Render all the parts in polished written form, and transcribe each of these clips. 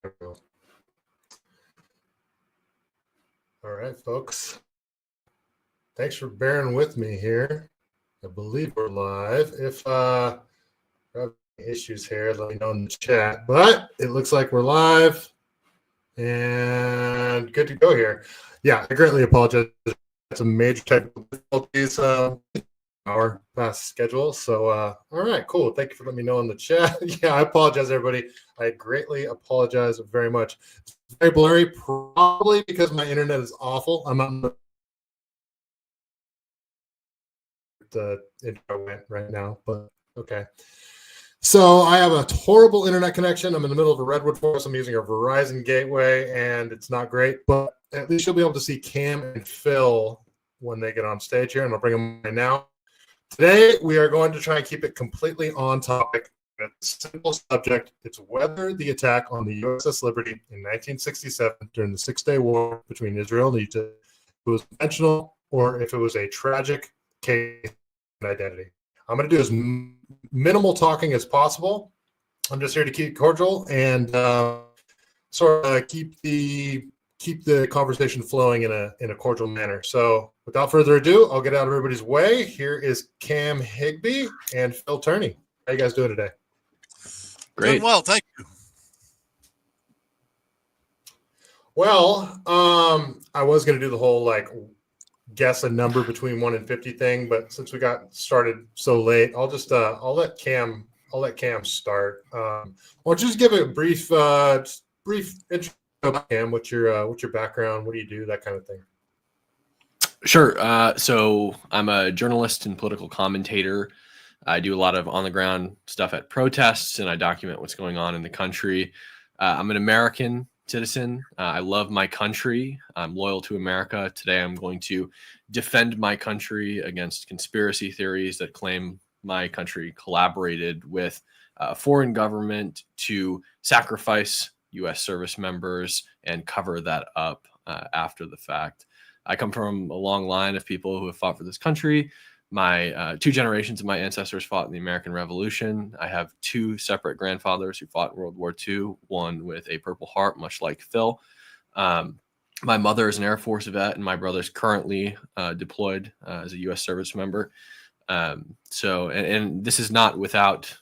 All right, folks. Thanks for bearing with me here. I believe we're live. If I have issues here, let me know in the chat. But it looks like we're live and good to go here. Yeah, I greatly apologize. Some major technical difficulties. Our fast schedule. So, all right, cool. Thank you for letting me know in the chat. Yeah, I apologize, everybody. I greatly apologize very much. It's very blurry, probably because my internet is awful. I'm on the internet right now, but okay. So I have a horrible internet connection. I'm in the middle of a redwood forest. I'm using a Verizon gateway, and it's not great, but at least you'll be able to see Cam and Phil when they get on stage here, and I'll bring them right now. Today, we are going to try and keep it completely on topic. It's a simple subject. It's whether the attack on the USS Liberty in 1967 during the Six-Day War between Israel and Egypt was intentional or if it was a tragic case of identity. I'm going to do as minimal talking as possible. I'm just here to keep it cordial and sort of keep the conversation flowing in a cordial manner. So without further ado, I'll get out of everybody's way. Here is Cam Higby and Phil Tourney. How you guys doing today? Great. Doing well, thank you. Well, I was going to do the whole guess a number between 1 and 50 thing, but since we got started so late, I'll just I'll let Cam start. Why don't you just give a brief intro about Cam? What's your background? What do you do? That kind of thing. Sure. So I'm a journalist and political commentator. I do a lot of on-the-ground stuff at protests, and I document what's going on in the country. I'm an American citizen. I love my country. I'm loyal to America. Today, I'm going to defend my country against conspiracy theories that claim my country collaborated with a foreign government to sacrifice U.S. service members and cover that up after the fact. I come from a long line of people who have fought for this country. My 2 generations of my ancestors fought in the American Revolution. I have 2 separate grandfathers who fought in World War II, one with a Purple Heart, much like Phil. My mother is an Air Force vet, and my brother's currently deployed as a U.S. service member. So this is not without,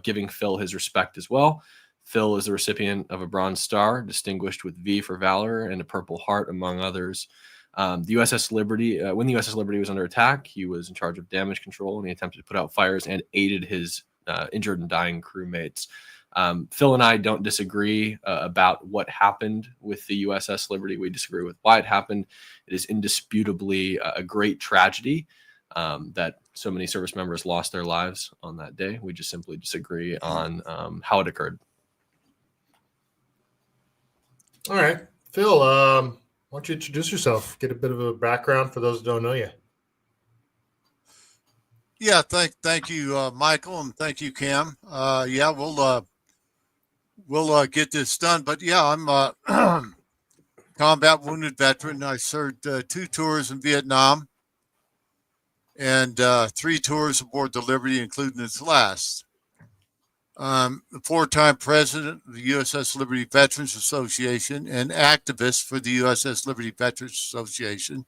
giving Phil his respect as well. Phil is the recipient of a Bronze Star, distinguished with V for Valor and a Purple Heart, among others. The USS Liberty, when the USS Liberty was under attack, he was in charge of damage control, and he attempted to put out fires and aided his injured and dying crewmates. Phil and I don't disagree about what happened with the USS Liberty. We disagree with why it happened. It is indisputably a great tragedy that so many service members lost their lives on that day. We just simply disagree on how it occurred. All right, Phil, why don't you introduce yourself? Get a bit of a background for those who don't know you. Yeah, thank you, Michael, and thank you, Cam. We'll get this done. But yeah, I'm a combat wounded veteran. I served 2 tours in Vietnam and 3 tours aboard the Liberty, including its last. The 4-time president of the USS Liberty Veterans Association and activist for the USS Liberty Veterans Association.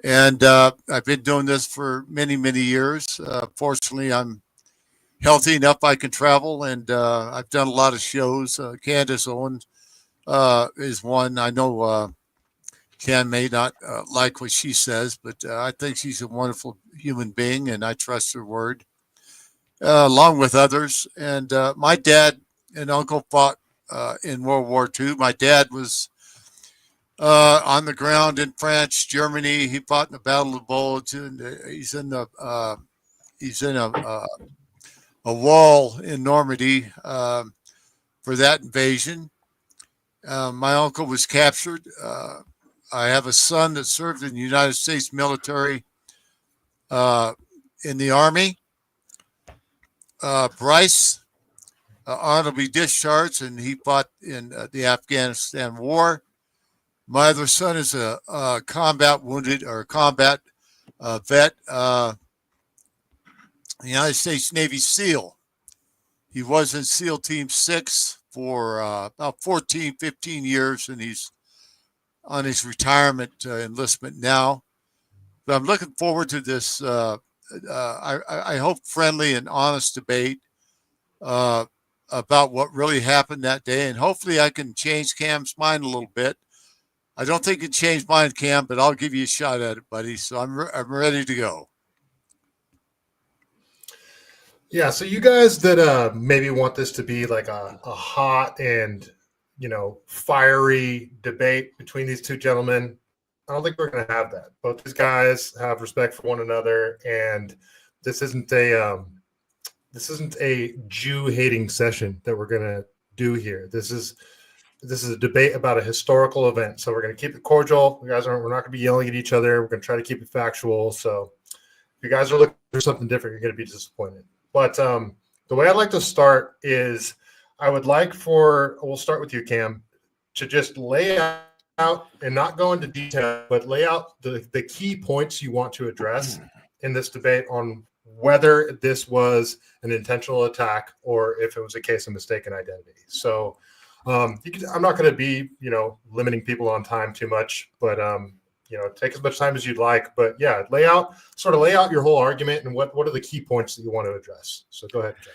And I've been doing this for many, many years. Fortunately, I'm healthy enough I can travel, and I've done a lot of shows. Candace Owens is one. I know Ken may not like what she says, but I think she's a wonderful human being, and I trust her word. Along with others. And my dad and uncle fought in World War II. My dad was on the ground in France, Germany. He fought in the Battle of the Bulge, and he's in a wall in Normandy for that invasion. My uncle was captured. I have a son that served in the United States military in the Army. Bryce honorably discharged, and he fought in the Afghanistan War. My other son is a combat wounded or combat vet, United States Navy SEAL. He was in SEAL Team 6 for about 14, 15 years, and he's on his retirement enlistment now. But I'm looking forward to this, I hope, friendly and honest debate about what really happened that day. And hopefully I can change Cam's mind a little bit. I don't think it changed mine, Cam, but I'll give you a shot at it, buddy. So I'm ready to go. Yeah, so you guys that maybe want this to be like a hot and, fiery debate between these two gentlemen, I don't think we're going to have that. Both these guys have respect for one another, and this isn't a Jew-hating session that we're going to do here. This is a debate about a historical event, so we're going to keep it cordial. We're not going to be yelling at each other. We're going to try to keep it factual. So if you guys are looking for something different, you're going to be disappointed. But the way I'd like to start is we'll start with you, Cam, to just lay out and not go into detail, but lay out the key points you want to address in this debate on whether this was an intentional attack or if it was a case of mistaken identity. So I'm not going to be, limiting people on time too much, but take as much time as you'd like, but yeah, lay out your whole argument and what are the key points that you want to address. So go ahead, John.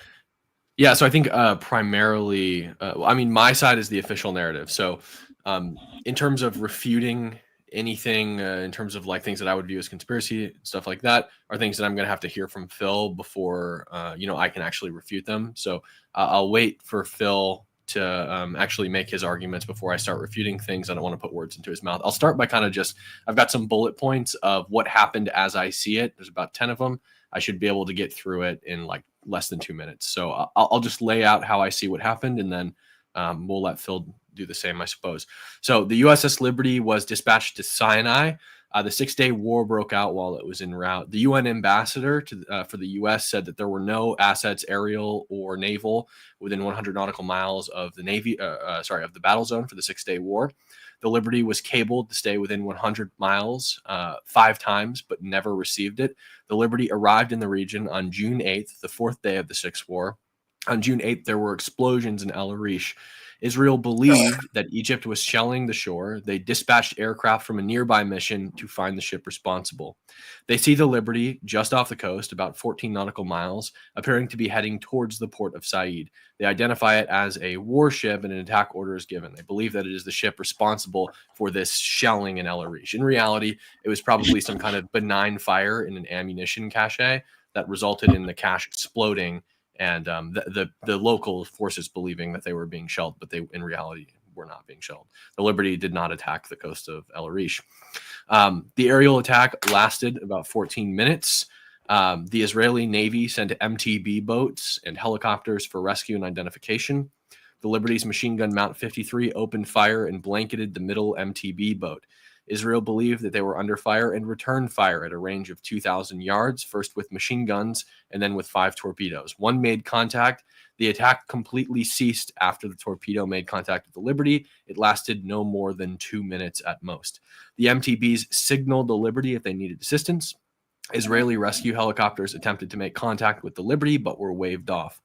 Yeah, so I think primarily, my side is the official narrative. So in terms of refuting anything, in terms of like things that I would view as conspiracy, stuff like that, are things that I'm going to have to hear from Phil before, I can actually refute them. So I'll wait for Phil to actually make his arguments before I start refuting things. I don't want to put words into his mouth. I'll start by I've got some bullet points of what happened as I see it. There's about 10 of them. I should be able to get through it in like less than 2 minutes. So I'll just lay out how I see what happened, and then we'll let Phil do the same, I suppose. So the USS Liberty was dispatched to Sinai. The 6-day war broke out while it was en route. The UN ambassador for the U.S. said that there were no assets, aerial or naval, within 100 nautical miles of the of the battle zone for the 6-day war. The Liberty was cabled to stay within 100 miles 5 times, but never received it. The Liberty arrived in the region on June 8th, the 4th day of the Sixth War. On June 8th, there were explosions in El Arish. Israel believed that Egypt was shelling the shore. They dispatched aircraft from a nearby mission to find the ship responsible. They see the Liberty just off the coast, about 14 nautical miles, appearing to be heading towards the port of Said. They identify it as a warship, and an attack order is given. They believe that it is the ship responsible for this shelling in El Arish. In reality, it was probably some kind of benign fire in an ammunition cache that resulted in the cache exploding, and the local forces believing that they were being shelled, but they in reality were not being shelled. The Liberty did not attack the coast of El Arish. The aerial attack lasted about 14 minutes. The Israeli Navy sent MTB boats and helicopters for rescue and identification. The Liberty's machine gun Mount 53 opened fire and blanketed the middle MTB boat. Israel believed that they were under fire and returned fire at a range of 2,000 yards, first with machine guns and then with 5 torpedoes. One made contact. The attack completely ceased after the torpedo made contact with the Liberty. It lasted no more than 2 minutes at most. The MTBs signaled the Liberty if they needed assistance. Israeli rescue helicopters attempted to make contact with the Liberty, but were waved off.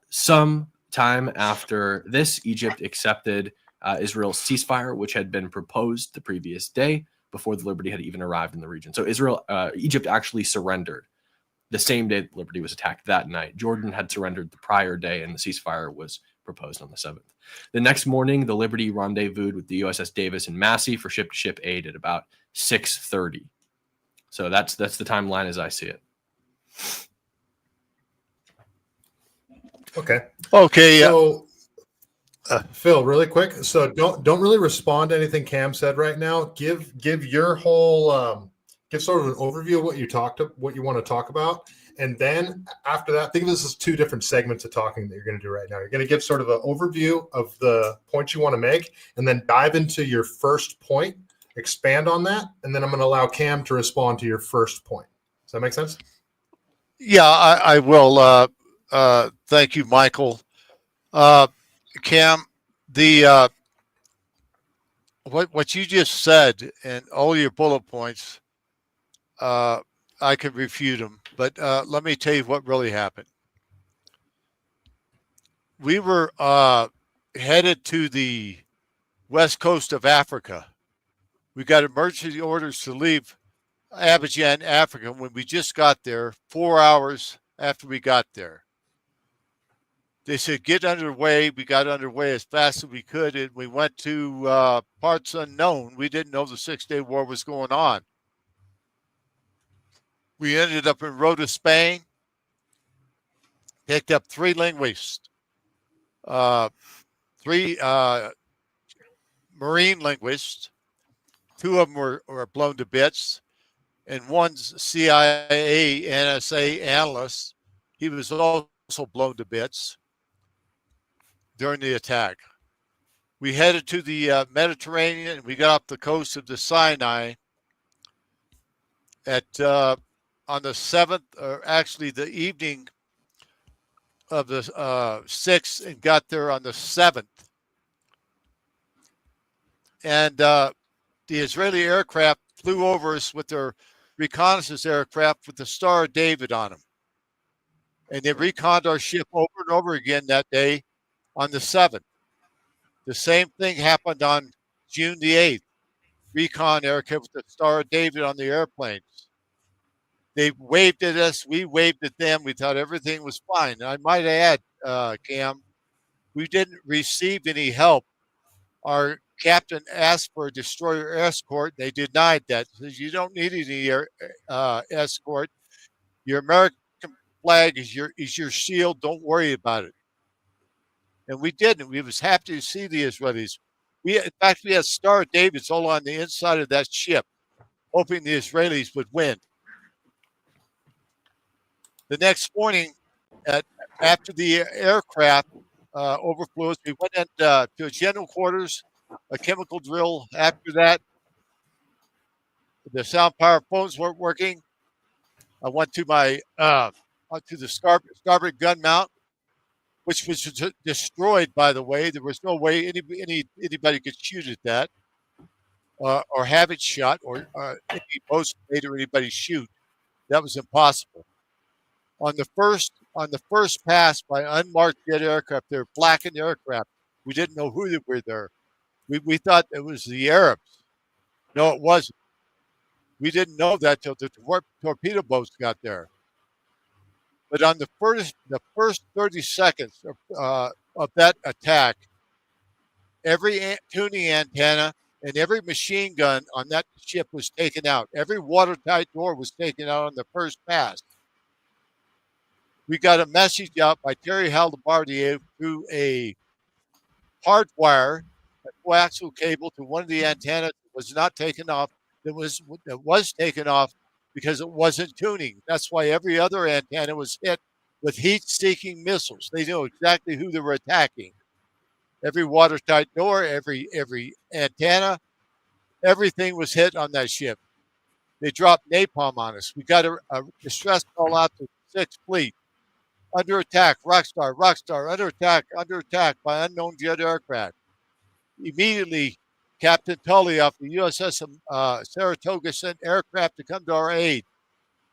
Some time after this, Egypt accepted Israel's ceasefire, which had been proposed the previous day before the Liberty had even arrived in the region. So Egypt actually surrendered the same day the Liberty was attacked that night. Jordan had surrendered the prior day, and the ceasefire was proposed on the 7th. The next morning, the Liberty rendezvoused with the USS Davis and Massey for ship-to-ship aid at about 6:30. So that's the timeline as I see it. Okay. Okay. So, Phil, really quick. So don't really respond to anything Cam said right now. Give your whole give sort of an overview of what you want to talk about, and then after that, think of this as 2 different segments of talking that you're going to do right now. You're going to give sort of an overview of the points you want to make, and then dive into your first point, expand on that, and then I'm going to allow Cam to respond to your first point. Does that make sense? Yeah, I will. Thank you, Michael. Cam, the what you just said and all your bullet points, I could refute them, but let me tell you what really happened. We were headed to the west coast of Africa. We got emergency orders to leave Abidjan, Africa, when we just got there, 4 hours after we got there. They said, get underway. We got underway as fast as we could, and we went to parts unknown. We didn't know the 6-Day War was going on. We ended up in Rota, Spain, picked up 3 linguists, 3 marine linguists. 2 of them were blown to bits, and one's CIA, NSA analyst. He was also blown to bits during the attack. We headed to the Mediterranean, and we got off the coast of the Sinai at on the 7th, or actually the evening of the 6th, and got there on the 7th. And the Israeli aircraft flew over us with their reconnaissance aircraft with the Star of David on them. And they reconned our ship over and over again that day on the 7th. The same thing happened on June the 8th. Recon aircraft with the Star of David on the airplanes. They waved at us. We waved at them. We thought everything was fine. I might add, Cam, we didn't receive any help. Our captain asked for a destroyer escort. They denied that. Says, you don't need any escort. Your American flag is your shield. Don't worry about it. And we didn't. We was happy to see the Israelis. In fact, we had Star of Davids all on the inside of that ship, hoping the Israelis would win. The next morning, after the aircraft overflew us, we went into to general quarters, a chemical drill. After that, the sound power phones weren't working. I went to my to the starboard gun mount, which was destroyed, by the way. There was no way anybody could shoot at that or have it shot, or any post made or anybody shoot. That was impossible. On the first pass by unmarked jet aircraft, they were blackened aircraft. We didn't know who they were there. We thought it was the Arabs. No, it wasn't. We didn't know that till the torpedo boats got there. But on the first 30 seconds of that attack, every tuning antenna and every machine gun on that ship was taken out. Every watertight door was taken out on the first pass. We got a message out by Terry Haldebardier through a hardwire, a coaxial cable to one of the antennas that was not taken off. That was taken off because it wasn't tuning. That's why every other antenna was hit with heat-seeking missiles. They knew exactly who they were attacking. Every watertight door, every antenna, everything was hit on that ship. They dropped napalm on us. We got a distress call out to the 6th Fleet. Under attack, Rockstar, under attack by unknown jet aircraft. Immediately, Captain Tully off the USS Saratoga sent aircraft to come to our aid.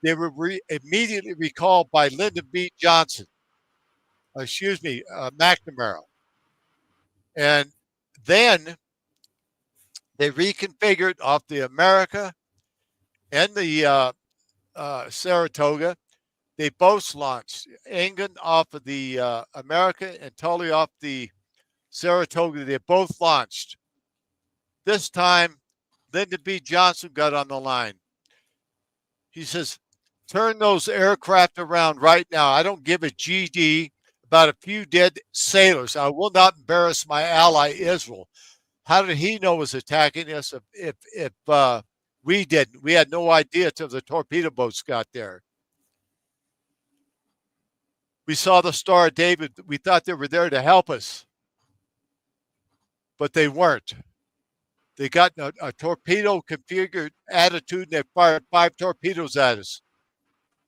They were immediately recalled by Lyndon B. Johnson. McNamara. And then they reconfigured off the America and the Saratoga. They both launched. Engen off of the America and Tully off the Saratoga. They both launched. This time, Lyndon B. Johnson got on the line. He says, turn those aircraft around right now. I don't give a GD about a few dead sailors. I will not embarrass my ally, Israel. How did he know it was attacking us if we didn't? We had no idea until the torpedo boats got there. We saw the Star of David. We thought they were there to help us, but they weren't. They got a torpedo configured attitude, and they fired 5 torpedoes at us.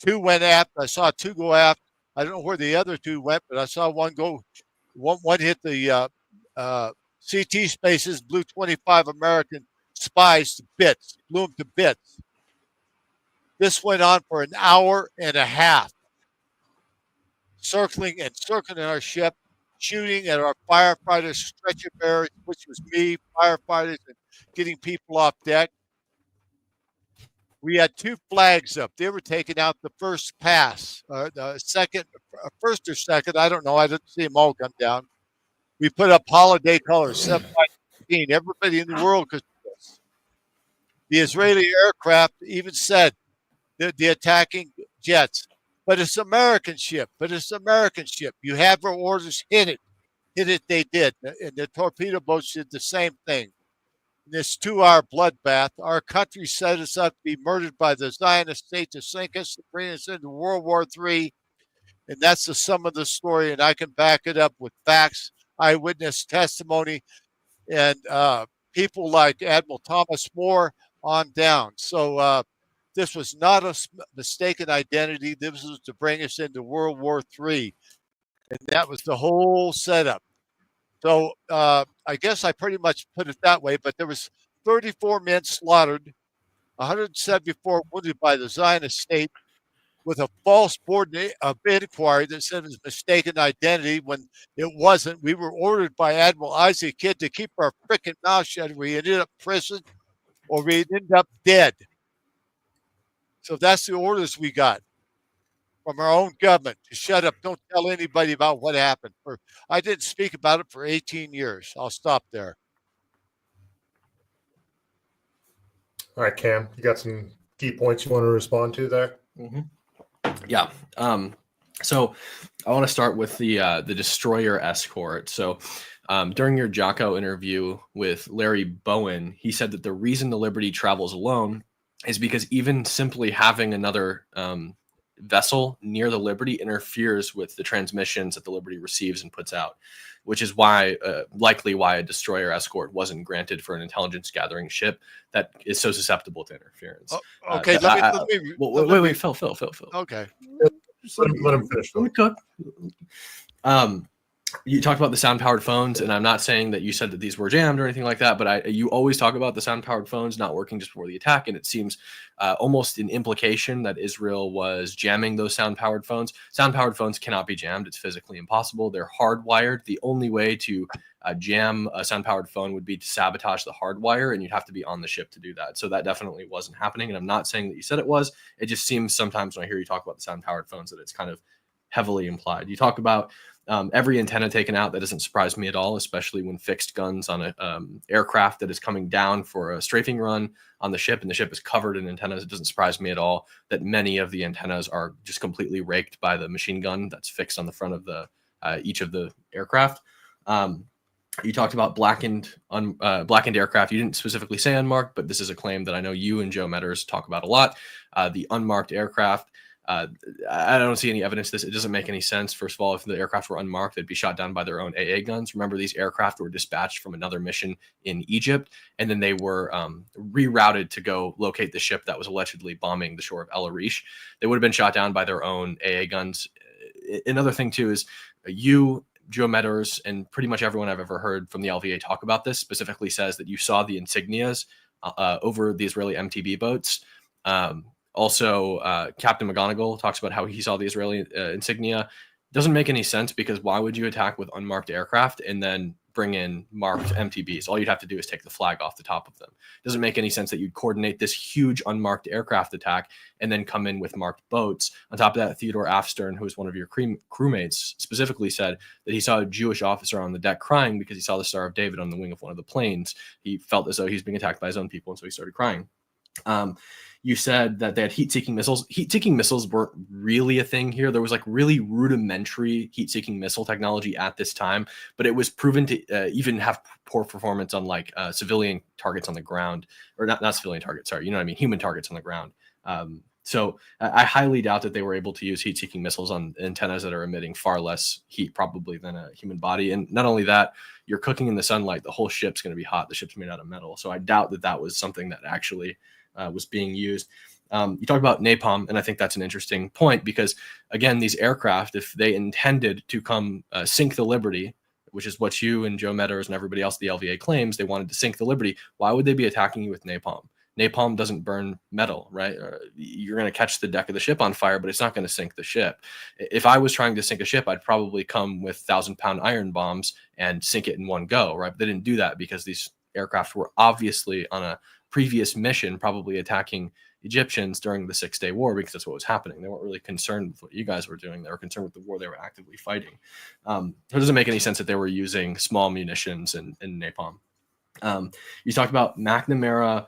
2 went aft. I saw 2 go aft. I don't know where the other 2 went, but I saw one go. One hit the CT spaces, blew 25 American spies to bits, blew them to bits. This went on for an hour and a half, circling our ship. shooting at our firefighters, stretcher bearers, which was me, firefighters, and getting people off deck. We had 2 flags up. They were taking out the first pass, the second, first or second. I don't know. I didn't see them all come down. We put up holiday colors, 7 by 15. Everybody in the world could see us. The Israeli aircraft even said the attacking jets, but it's American ship. But it's American ship. You have our orders. Hit it. Hit it. They did. And the torpedo boats did the same thing. In this 2-hour bloodbath, our country set us up to be murdered by the Zionist state to sink us, to bring us into World War III. And that's the sum of the story. And I can back it up with facts, eyewitness testimony, and people like Admiral Thomas More on down. So this was not a mistaken identity. This was to bring us into World War III. And that was the whole setup. So I guess I pretty much put it that way, but there was 34 men slaughtered, 174 wounded by the Zionist state, with a false board of inquiry that said it was mistaken identity when it wasn't. We were ordered by Admiral Isaac Kidd to keep our frickin' mouth shut. We ended up in prison or we ended up dead. So that's the orders we got from our own government to shut up. Don't tell anybody about what happened. I didn't speak about it for 18 years. I'll stop there. All right, Cam, you got some key points you want to respond to there? Mm-hmm. Yeah. So I want to start with the destroyer escort. So during your Jocko interview with Larry Bowen, he said that the reason the Liberty travels alone is because even simply having another vessel near the Liberty interferes with the transmissions that the Liberty receives and puts out, which is why likely why a destroyer escort wasn't granted for an intelligence gathering ship that is so susceptible to interference. Oh, okay, wait, Phil. Okay. Let him finish. Let me cook. You talked about the sound-powered phones, and I'm not saying that you said that these were jammed or anything like that, but you always talk about the sound-powered phones not working just before the attack, and it seems almost an implication that Israel was jamming those sound-powered phones. Sound-powered phones cannot be jammed. It's physically impossible. They're hardwired. The only way to jam a sound-powered phone would be to sabotage the hardwire, and you'd have to be on the ship to do that. So that definitely wasn't happening, and I'm not saying that you said it was. It just seems sometimes when I hear you talk about the sound-powered phones that it's kind of heavily implied. You talk about every antenna taken out. That doesn't surprise me at all, especially when fixed guns on an aircraft that is coming down for a strafing run on the ship, and the ship is covered in antennas. It doesn't surprise me at all that many of the antennas are just completely raked by the machine gun that's fixed on the front of the each of the aircraft. You talked about blackened aircraft. You didn't specifically say unmarked, but this is a claim that I know you and Joe Metters talk about a lot. The unmarked aircraft. I don't see any evidence of this. It doesn't make any sense. First of all, if the aircraft were unmarked, they'd be shot down by their own AA guns. Remember, these aircraft were dispatched from another mission in Egypt, and then they were rerouted to go locate the ship that was allegedly bombing the shore of El Arish. They would have been shot down by their own AA guns. Another thing, too, is you, Joe Metters, and pretty much everyone I've ever heard from the LVA talk about this specifically says that you saw the insignias over the Israeli MTB boats. Also, Captain McGonigal talks about how he saw the Israeli insignia. Doesn't make any sense because why would you attack with unmarked aircraft and then bring in marked MTBs? All you'd have to do is take the flag off the top of them. Doesn't make any sense that you'd coordinate this huge unmarked aircraft attack and then come in with marked boats. On top of that, Theodore Afstern, who was one of your crewmates, specifically said that he saw a Jewish officer on the deck crying because he saw the Star of David on the wing of one of the planes. He felt as though he was being attacked by his own people, and so he started crying. You said that they had heat-seeking missiles. Heat-seeking missiles weren't really a thing here. There was like really rudimentary heat-seeking missile technology at this time, but it was proven to even have poor performance on like civilian targets on the ground, or not civilian targets. Sorry, you know what I mean? Human targets on the ground. So I highly doubt that they were able to use heat-seeking missiles on antennas that are emitting far less heat probably than a human body. And not only that, you're cooking in the sunlight. The whole ship's going to be hot. The ship's made out of metal. So I doubt that that was something that actually was being used. You talk about napalm, and I think that's an interesting point because, again, these aircraft, if they intended to come sink the Liberty, which is what you and Joe Metters and everybody else at the LVA claims, they wanted to sink the Liberty, why would they be attacking you with napalm? Napalm doesn't burn metal, right? You're going to catch the deck of the ship on fire, but it's not going to sink the ship. If I was trying to sink a ship, I'd probably come with 1,000-pound iron bombs and sink it in one go, right? But they didn't do that because these aircraft were obviously on a previous mission, probably attacking Egyptians during the 6-Day War, because that's what was happening. They weren't really concerned with what you guys were doing. They were concerned with the war they were actively fighting. So it doesn't make any sense that they were using small munitions and napalm. You talked about McNamara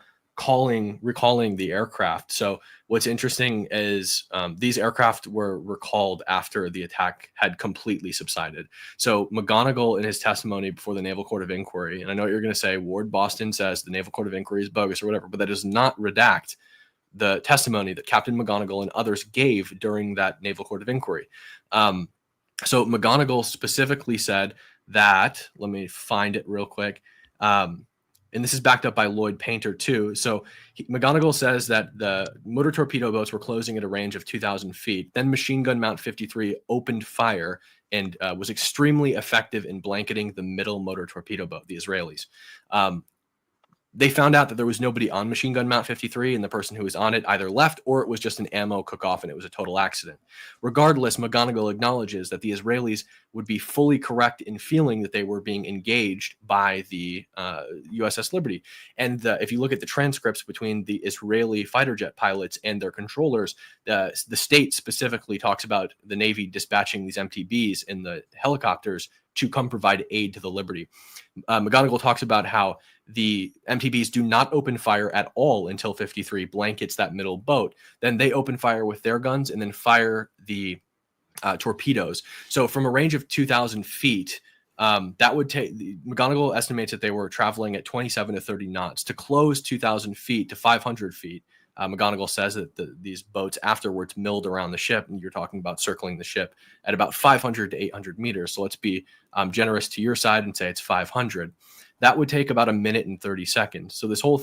recalling the aircraft. So what's interesting is these aircraft were recalled after the attack had completely subsided. So McGonigal, in his testimony before the Naval Court of Inquiry, and I know what you're going to say, Ward Boston says the Naval Court of Inquiry is bogus or whatever, but that does not redact the testimony that Captain McGonigal and others gave during that Naval Court of Inquiry. So McGonigal specifically said that, let me find it real quick, and this is backed up by Lloyd Painter too. So McGonigal says that the motor torpedo boats were closing at a range of 2,000 feet. Then Machine Gun Mount 53 opened fire and was extremely effective in blanketing the middle motor torpedo boat, the Israelis. They found out that there was nobody on Machine Gun Mount 53, and the person who was on it either left or it was just an ammo cook-off and it was a total accident. Regardless, McGonigal acknowledges that the Israelis would be fully correct in feeling that they were being engaged by the USS Liberty. And if you look at the transcripts between the Israeli fighter jet pilots and their controllers, the state specifically talks about the Navy dispatching these MTBs in the helicopters to come provide aid to the Liberty. McGonigal talks about how the MTBs do not open fire at all until 53 blankets that middle boat. Then they open fire with their guns and then fire the torpedoes. So from a range of 2,000 feet, that would take, McGonigal estimates that they were traveling at 27 to 30 knots. To close 2,000 feet to 500 feet, McGonigal says that these boats afterwards milled around the ship, and you're talking about circling the ship at about 500 to 800 meters. So let's be generous to your side and say it's 500. That would take about 1 minute and 30 seconds. So this whole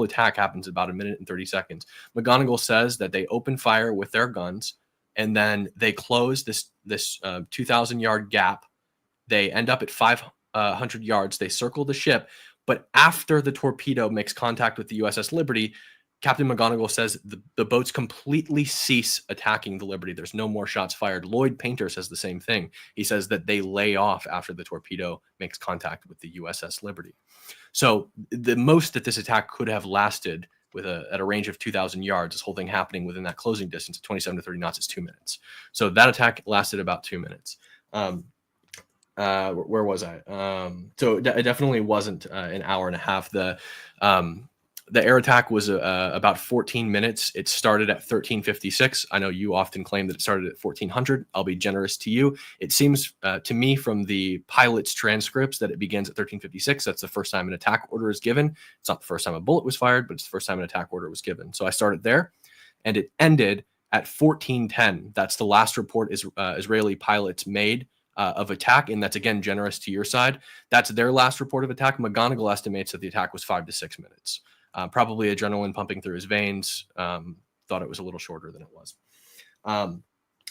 attack happens about 1 minute and 30 seconds. McGonigal says that they open fire with their guns, and then they close this 2,000-yard gap. They end up at 500 yards. They circle the ship, but after the torpedo makes contact with the USS Liberty, Captain McGonigal says the boats completely cease attacking the Liberty. There's no more shots fired. Lloyd Painter says the same thing. He says that they lay off after the torpedo makes contact with the USS Liberty. So the most that this attack could have lasted at a range of 2,000 yards, this whole thing happening within that closing distance of 27 to 30 knots, is 2 minutes. So that attack lasted about 2 minutes. Where was I? So it definitely wasn't an hour and a half. The air attack was about 14 minutes. It started at 13:56. I know you often claim that it started at 1400. I'll be generous to you. It seems to me from the pilot's transcripts that it begins at 13:56. That's the first time an attack order is given. It's not the first time a bullet was fired, but it's the first time an attack order was given. So I started there, and it ended at 14:10. That's the last report Israeli pilots made of attack, and that's, again, generous to your side. That's their last report of attack. McGonigal estimates that the attack was 5 to 6 minutes. Probably adrenaline pumping through his veins. Thought it was a little shorter than it was.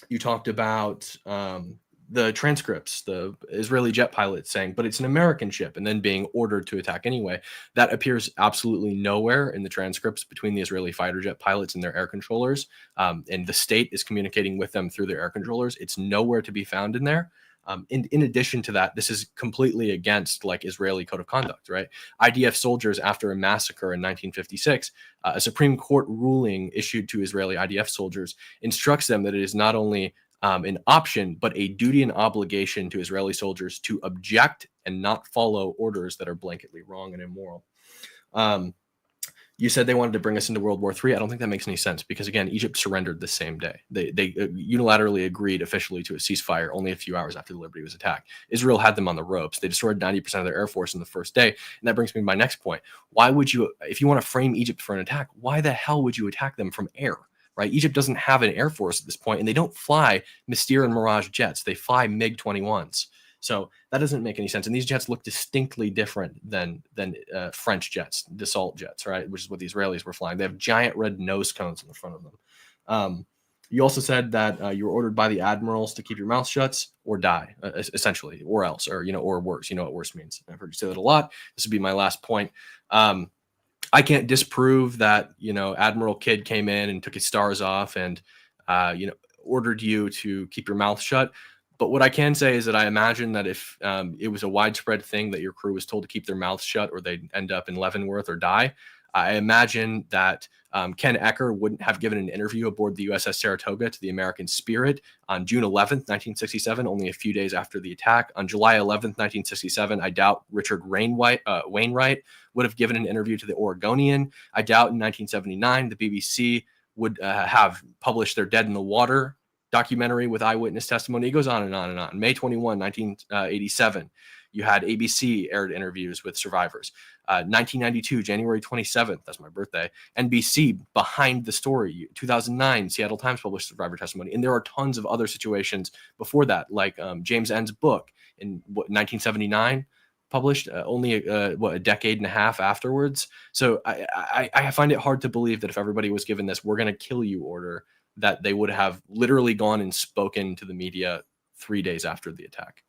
You talked about the transcripts, the Israeli jet pilot saying, but it's an American ship, and then being ordered to attack anyway. That appears absolutely nowhere in the transcripts between the Israeli fighter jet pilots and their air controllers. And the state is communicating with them through their air controllers. It's nowhere to be found in there. In addition to that, this is completely against Israeli code of conduct, right? IDF soldiers, after a massacre in 1956, a Supreme Court ruling issued to Israeli IDF soldiers instructs them that it is not only an option, but a duty and obligation to Israeli soldiers to object and not follow orders that are blanketly wrong and immoral. You said they wanted to bring us into World War III. I don't think that makes any sense because, again, Egypt surrendered the same day. They unilaterally agreed officially to a ceasefire only a few hours after the Liberty was attacked. Israel had them on the ropes. They destroyed 90% of their air force in the first day. And that brings me to my next point. Why would you, if you want to frame Egypt for an attack, why the hell would you attack them from air, right? Egypt doesn't have an air force at this point, and they don't fly Mystère and Mirage jets. They fly MiG-21s. So that doesn't make any sense. And these jets look distinctly different than French jets, Dassault jets, right? Which is what the Israelis were flying. They have giant red nose cones in the front of them. You also said that you were ordered by the admirals to keep your mouth shut or die, essentially, or else, or worse. You know what worse means. I've heard you say that a lot. This would be my last point. I can't disprove that, Admiral Kidd came in and took his stars off and, ordered you to keep your mouth shut. But what I can say is that I imagine that if it was a widespread thing that your crew was told to keep their mouths shut or they'd end up in Leavenworth or die, I imagine that Ken Ecker wouldn't have given an interview aboard the USS Saratoga to the American Spirit on June 11th, 1967, only a few days after the attack. On July 11th, 1967, I doubt Richard Wainwright would have given an interview to the Oregonian. I doubt in 1979 the BBC would have published their Dead in the Water documentary with eyewitness testimony. It goes on and on and on. May 21, 1987, you had ABC aired interviews with survivors. 1992, January 27th, that's my birthday, NBC behind the story. 2009, Seattle Times published survivor testimony. And there are tons of other situations before that, like James N's book in 1979, published only a decade and a half afterwards. So I find it hard to believe that if everybody was given this "we're going to kill you" order, that they would have literally gone and spoken to the media 3 days after the attack.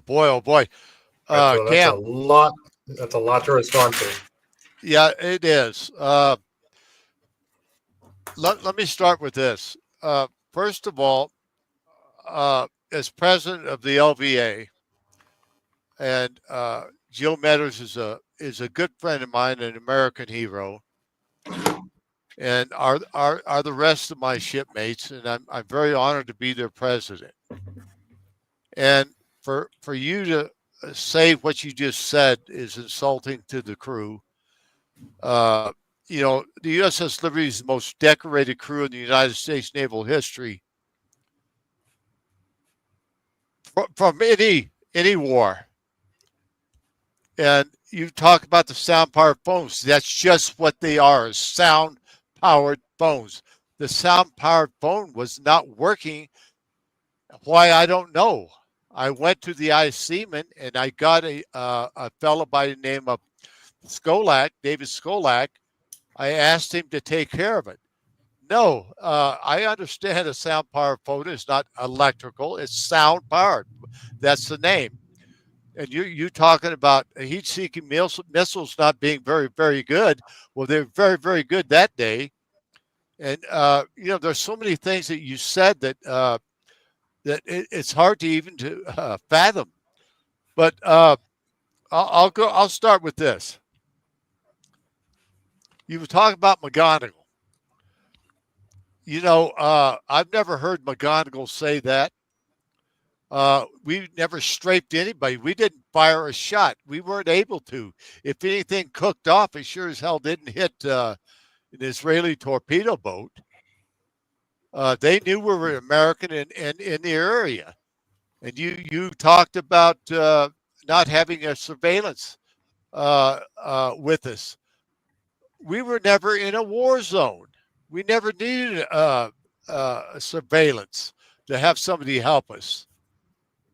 Boy, oh boy. That's Cam, a lot. That's a lot to respond to. Yeah, it is. Let me start with this. First of all, as president of the LVA, and Jill Meadows is a good friend of mine, an American hero, and are the rest of my shipmates, and I'm very honored to be their president. And for you to say what you just said is insulting to the crew. The USS Liberty is the most decorated crew in the United States naval history from any war. And you talk about the sound-powered phones. That's just what they are, sound-powered phones. The sound-powered phone was not working. Why, I don't know. I went to the ICman and I got a fellow by the name of David Skolak. I asked him to take care of it. No, I understand a sound-powered phone is not electrical. It's sound-powered. That's the name. And you talking about heat-seeking missiles not being very, very good. Well, they're very, very good that day. And, there's so many things that you said that it's hard to even fathom. But I'll start with this. You were talking about McGonigal. I've never heard McGonigal say that. We never strafed anybody. We didn't fire a shot. We weren't able to. If anything cooked off, it sure as hell didn't hit an Israeli torpedo boat. They knew we were American and in the area. And you talked about not having a surveillance with us. We were never in a war zone. We never needed surveillance to have somebody help us.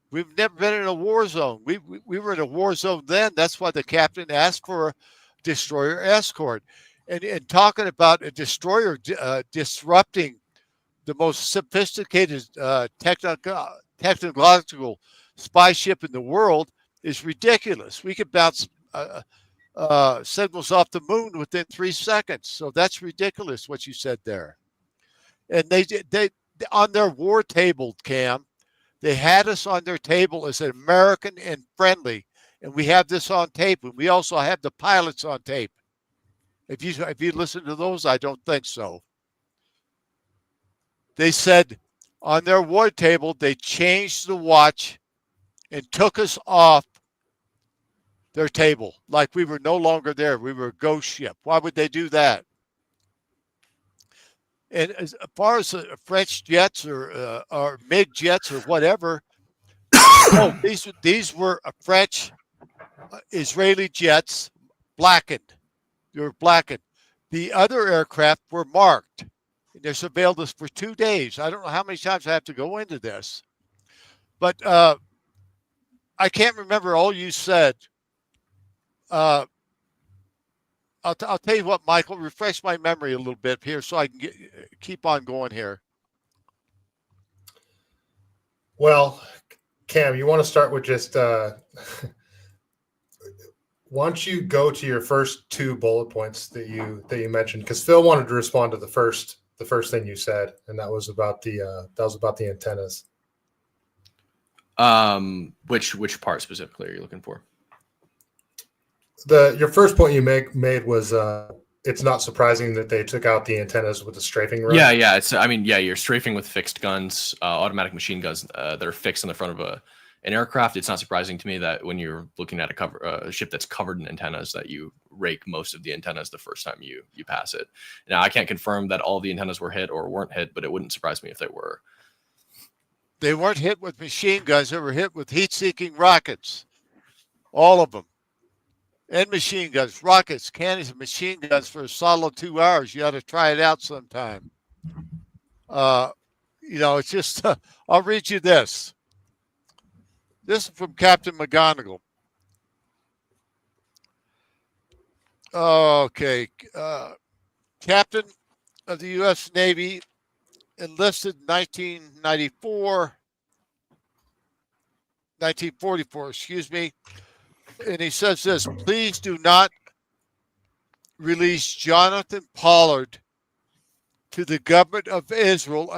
We've never been in a war zone. We were in a war zone then. That's why the captain asked for a destroyer escort. And talking about a destroyer disrupting the most sophisticated technological spy ship in the world is ridiculous. We could bounce signals off the moon within 3 seconds. So that's ridiculous what you said there. And they on their war table, Cam, they had us on their table as American and friendly. And we have this on tape. And we also have the pilots on tape. If you listen to those, I don't think so. They said on their war table, they changed the watch and took us off their table like we were no longer there. We were a ghost ship. Why would they do that? And as far as French jets or MiG jets or whatever, these were French Israeli jets, blackened. They were blackened. The other aircraft were marked. They surveilled us for 2 days. I don't know how many times I have to go into this, but I can't remember all you said. I'll tell you what, Michael, refresh my memory a little bit here so I can keep on going here. Well, Cam, you want to start with just why don't you go to your first two bullet points that you mentioned? Because Phil wanted to respond to the first thing you said, and that was about the antennas. Which part specifically are you looking for? Your first point you made was it's not surprising that they took out the antennas with the strafing run. Yeah. You're strafing with fixed guns, automatic machine guns that are fixed in the front of an aircraft. It's not surprising to me that when you're looking at a ship that's covered in antennas, that you rake most of the antennas the first time you pass it. Now, I can't confirm that all the antennas were hit or weren't hit, but it wouldn't surprise me if they were. They weren't hit with machine guns. They were hit with heat-seeking rockets. All of them. And machine guns, rockets, cannons, and machine guns for a solid 2 hours. You ought to try it out sometime. It's just, I'll read you this. This is from Captain McGonigal. Okay. Captain of the U.S. Navy, enlisted in 1944, excuse me. And he says this: please do not release Jonathan Pollard to the government of Israel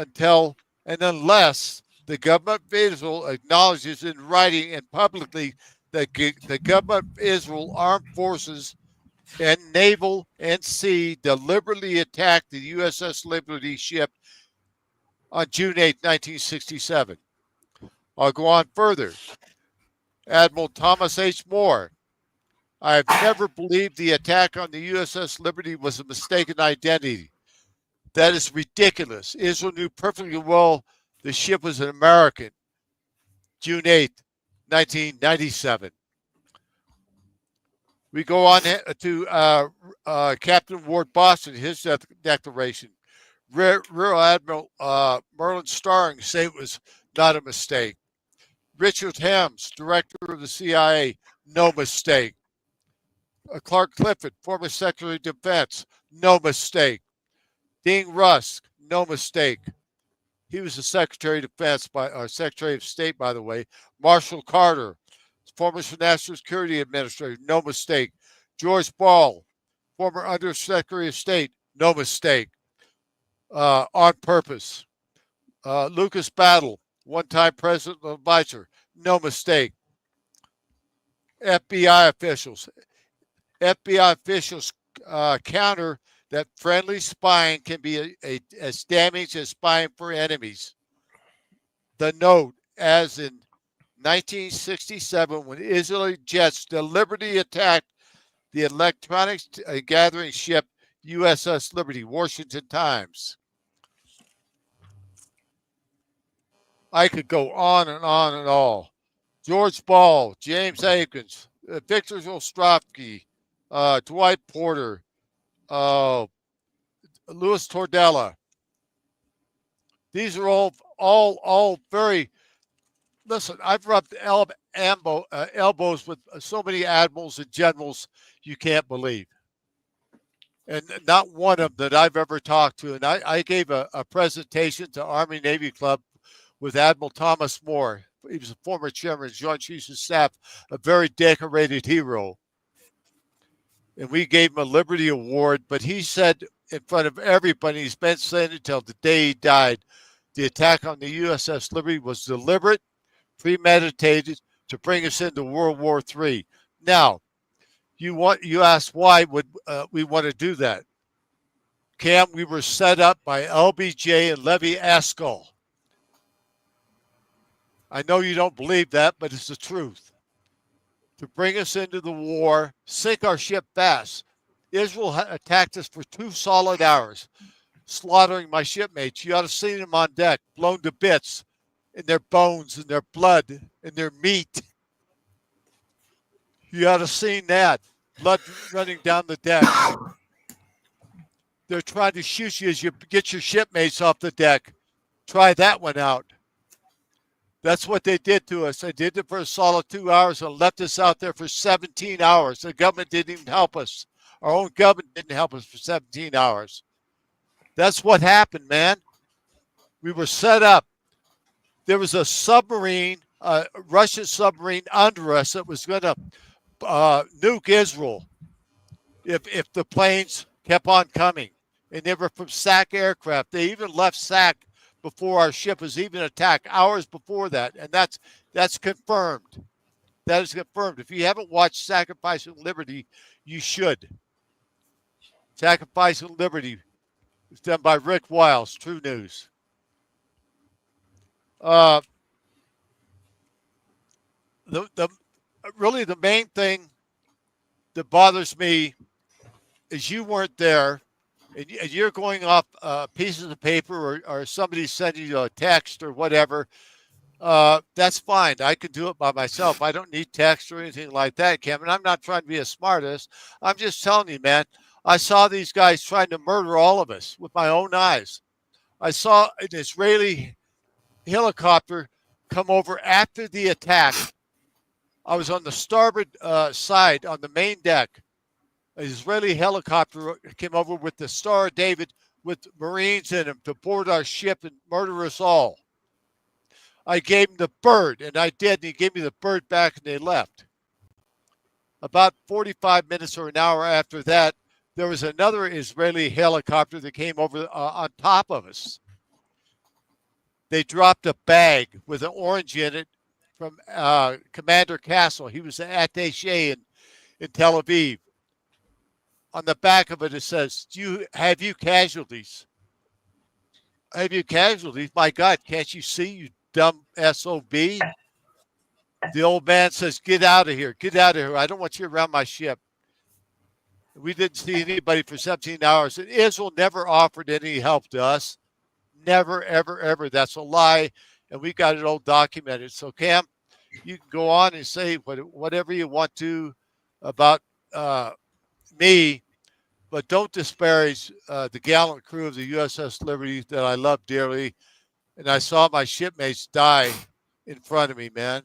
unless the government of Israel acknowledges in writing and publicly that the government of Israel armed forces and naval and sea deliberately attacked the USS Liberty ship on June 8, 1967. I'll go on further. Admiral Thomas H. Moore: I have never believed the attack on the USS Liberty was a mistaken identity. That is ridiculous. Israel knew perfectly well the ship was an American. June 8, 1997. We go on to Captain Ward Boston, his declaration. Rear Admiral Merlin Starring say it was not a mistake. Richard Helms, director of the CIA, no mistake. Clark Clifford, former Secretary of Defense, no mistake. Dean Rusk, no mistake. He was the Secretary of Defense, Secretary of State, by the way. Marshall Carter, former National Security Administrator, no mistake. George Ball, former Undersecretary of State, no mistake. On purpose. Lucas Battle, one-time president of advisor, no mistake. FBI officials counter that friendly spying can be as damaging as spying for enemies. The note, as in 1967, when Israeli jets deliberately attacked the electronics gathering ship USS Liberty, Washington Times. I could go on and on and on. George Ball, James Akins, Victor Ostrovsky, Dwight Porter, Louis Tordella. These are all very. Listen, I've rubbed elbows with so many admirals and generals you can't believe. And not one of them that I've ever talked to. And I gave a presentation to Army Navy Club with Admiral Thomas Moore. He was a former chairman of Joint Chiefs of Staff, a very decorated hero. And we gave him a Liberty Award, but he said in front of everybody, he's been saying until the day he died, the attack on the USS Liberty was deliberate, premeditated to bring us into World War III. Now, you ask why would we want to do that? Cam, we were set up by LBJ and Levy Askell. I know you don't believe that, but it's the truth. To bring us into the war, sink our ship fast. Israel attacked us for 2 solid hours, slaughtering my shipmates. You ought to have seen them on deck, blown to bits, in their bones, in their blood, in their meat. You ought to have seen that, blood running down the deck. They're trying to shoot you as you get your shipmates off the deck. Try that one out. That's what they did to us. They did it for a solid 2 hours and left us out there for 17 hours. The government didn't even help us. Our own government didn't help us for 17 hours. That's what happened, man. We were set up. There was a submarine, a Russian submarine under us that was going to nuke Israel if the planes kept on coming. And they were from SAC aircraft. They even left SAC before our ship was even attacked, hours before that. And that's confirmed. That is confirmed. If you haven't watched Sacrificing Liberty, you should. Sacrificing Liberty is done by Rick Wiles, True News. Really the main thing that bothers me is you weren't there, and you're going off pieces of paper or somebody sending you a text or whatever. That's fine. I could do it by myself. I don't need text or anything like that, Cam. And I'm not trying to be a smartass. I'm just telling you, man, I saw these guys trying to murder all of us with my own eyes. I saw an Israeli helicopter come over after the attack. I was on the starboard side on the main deck. An Israeli helicopter came over with the Star of David with Marines in him to board our ship and murder us all. I gave him the bird, and I did, and he gave me the bird back, and they left. About 45 minutes or an hour after that, there was another Israeli helicopter that came over on top of us. They dropped a bag with an orange in it from Commander Castle. He was an attaché in Tel Aviv. On the back of it, it says, have you casualties? Have you casualties? My God, can't you see, you dumb SOB? The old man says, get out of here. Get out of here. I don't want you around my ship. We didn't see anybody for 17 hours. And Israel never offered any help to us. Never, ever, ever. That's a lie. And we got it all documented. So, Cam, you can go on and say whatever you want to about me, but don't disparage the gallant crew of the USS Liberty that I love dearly. And I saw my shipmates die in front of me, man.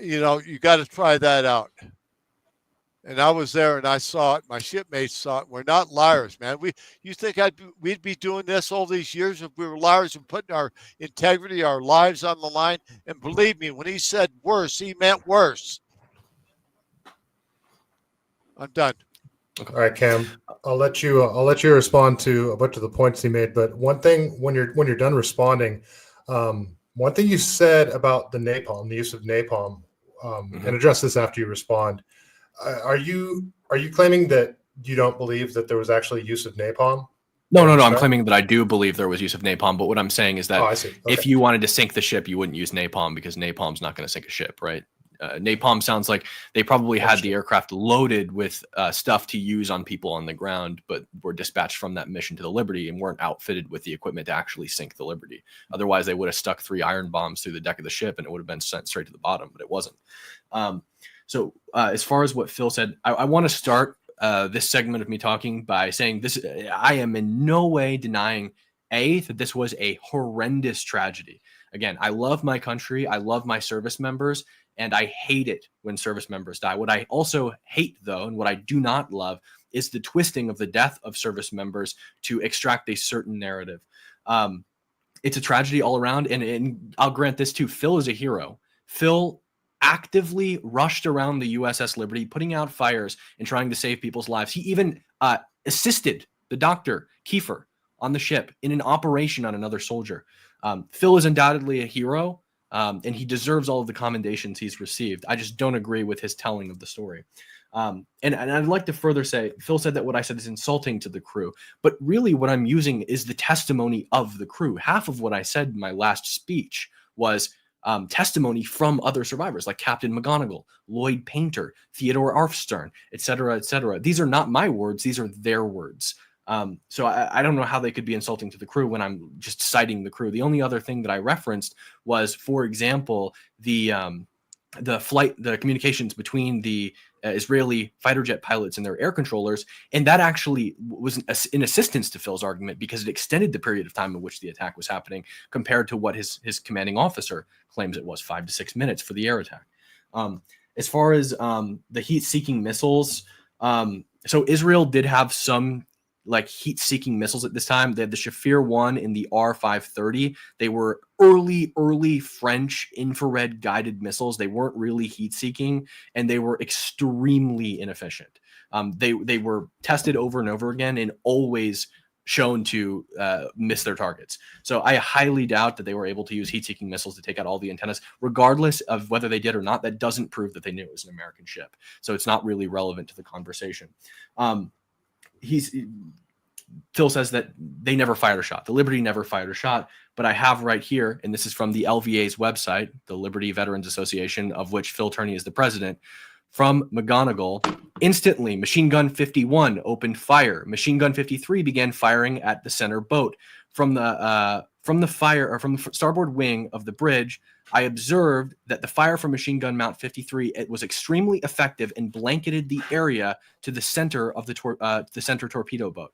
You know, you got to try that out. And I was there and I saw it. My shipmates saw it. We're not liars, man. You think we'd be doing this all these years if we were liars and putting our integrity, our lives on the line? And believe me, when he said worse, he meant worse. I'm done. Okay. All right, Cam. I'll let you respond to a bunch of the points he made. But one thing, when you're done responding, one thing you said about the napalm, the use of napalm, and address this after you respond. Are you claiming that you don't believe that there was actually use of napalm? No. I'm claiming that I do believe there was use of napalm. But what I'm saying is that if you wanted to sink the ship, you wouldn't use napalm because napalm's not going to sink a ship, right? Napalm sounds like they probably had the aircraft loaded with stuff to use on people on the ground, but were dispatched from that mission to the Liberty and weren't outfitted with the equipment to actually sink the Liberty. Otherwise, they would have stuck 3 iron bombs through the deck of the ship and it would have been sent straight to the bottom, but it wasn't. So as far as what Phil said, I want to start this segment of me talking by saying this: I am in no way denying that this was a horrendous tragedy. Again, I love my country. I love my service members. And I hate it when service members die. What I also hate, though, and what I do not love, is the twisting of the death of service members to extract a certain narrative. It's a tragedy all around. And I'll grant this, too. Phil is a hero. Phil actively rushed around the USS Liberty, putting out fires and trying to save people's lives. He even assisted the doctor, Kiefer, on the ship in an operation on another soldier. Phil is undoubtedly a hero. And he deserves all of the commendations he's received. I just don't agree with his telling of the story. And I'd like to further say, Phil said that what I said is insulting to the crew, but really what I'm using is the testimony of the crew. Half of what I said in my last speech was testimony from other survivors like Captain McGonigal, Lloyd Painter, Theodore Arfstern, et cetera, et cetera. These are not my words. These are their words. So I don't know how they could be insulting to the crew when I'm just citing the crew. The only other thing that I referenced was, for example, the communications between the Israeli fighter jet pilots and their air controllers. And that actually was in assistance to Phil's argument because it extended the period of time in which the attack was happening compared to what his commanding officer claims it was, 5 to 6 minutes for the air attack. As far as the heat-seeking missiles, so Israel did have some like heat-seeking missiles at this time. They had the Shafir 1 and the R-530. They were early French infrared guided missiles. They weren't really heat-seeking, and they were extremely inefficient. They were tested over and over again and always shown to miss their targets. So I highly doubt that they were able to use heat-seeking missiles to take out all the antennas, regardless of whether they did or not. That doesn't prove that they knew it was an American ship. So it's not really relevant to the conversation. Phil says that they never fired a shot. The Liberty never fired a shot, but I have right here, and this is from the LVA's website, the Liberty Veterans Association, of which Phil Tourney is the president. From McGonigal, instantly, machine gun 51 opened fire. Machine gun 53 began firing at the center boat. From the starboard wing of the bridge, I observed that the fire from machine gun mount 53 it was extremely effective and blanketed the area to the center of the center torpedo boat.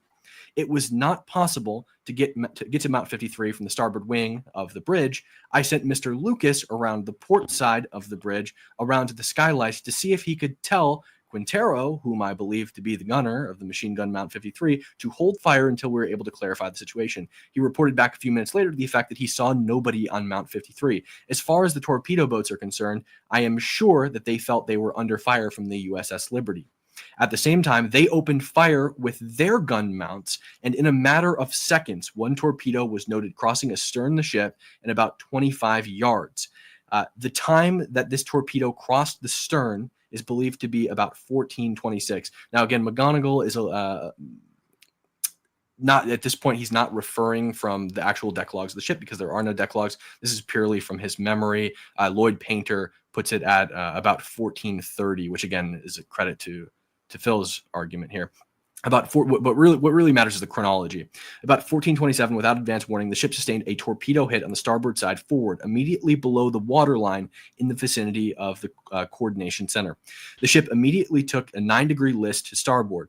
It was not possible to get to Mount 53 from the starboard wing of the bridge. I sent Mr. Lucas around the port side of the bridge, around to the skylights, to see if he could tell Quintero, whom I believe to be the gunner of the machine gun Mount 53, to hold fire until we were able to clarify the situation. He reported back a few minutes later to the effect that he saw nobody on Mount 53. As far as the torpedo boats are concerned, I am sure that they felt they were under fire from the USS Liberty. At the same time, they opened fire with their gun mounts, and in a matter of seconds, one torpedo was noted crossing astern the ship in about 25 yards. The time that this torpedo crossed the stern is believed to be about 14:26. Now, again, McGonigal is not at this point. He's not referring from the actual deck logs of the ship because there are no deck logs. This is purely from his memory. Lloyd Painter puts it at about 14:30, which again is a credit to Phil's argument here. What really matters is the chronology. About 14:27, without advance warning, the ship sustained a torpedo hit on the starboard side forward, immediately below the waterline in the vicinity of the coordination center. The ship immediately took a 9-degree list to starboard.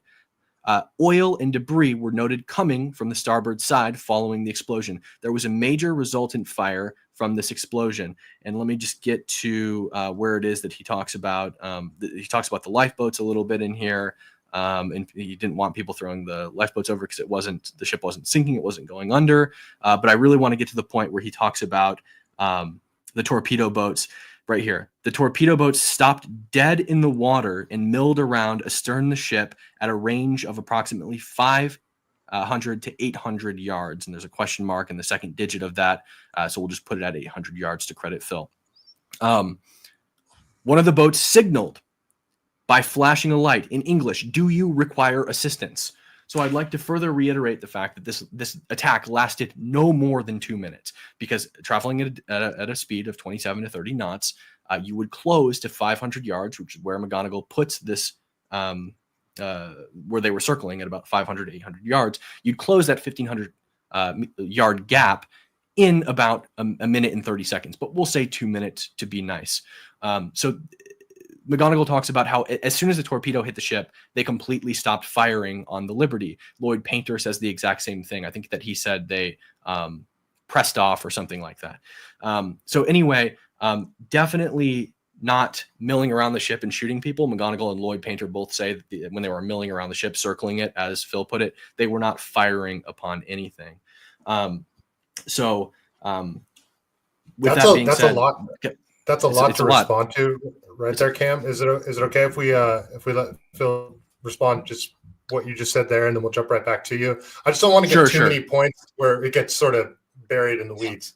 Oil and debris were noted coming from the starboard side following the explosion. There was a major resultant fire from this explosion. And let me just get to where it is that he talks about. He talks about the lifeboats a little bit in here. And he didn't want people throwing the lifeboats over because the ship wasn't sinking, it wasn't going under. But I really want to get to the point where he talks about the torpedo boats right here. The torpedo boats stopped dead in the water and milled around astern the ship at a range of approximately 500 to 800 yards. And there's a question mark in the second digit of that. So we'll just put it at 800 yards to credit Phil. One of the boats signaled by flashing a light in English, "Do you require assistance?" So I'd like to further reiterate the fact that this attack lasted no more than 2 minutes, because traveling at a speed of 27 to 30 knots, you would close to 500 yards, which is where McGonigal puts this, where they were circling at about 500 to 800 yards. You'd close that 1,500 yard gap in about a minute and 30 seconds, but we'll say 2 minutes to be nice. So McGonigal talks about how as soon as the torpedo hit the ship, they completely stopped firing on the Liberty. Lloyd Painter says the exact same thing. I think that he said they pressed off or something like that. So anyway, definitely not milling around the ship and shooting people. McGonigal and Lloyd Painter both say that when they were milling around the ship, circling it, as Phil put it, they were not firing upon anything. With that being said, a lot. That's a lot to respond to, right there, Cam. Is it okay if we let Phil respond just what you just said there, and then we'll jump right back to you? I just don't want to get too many points where it gets sort of buried in the weeds.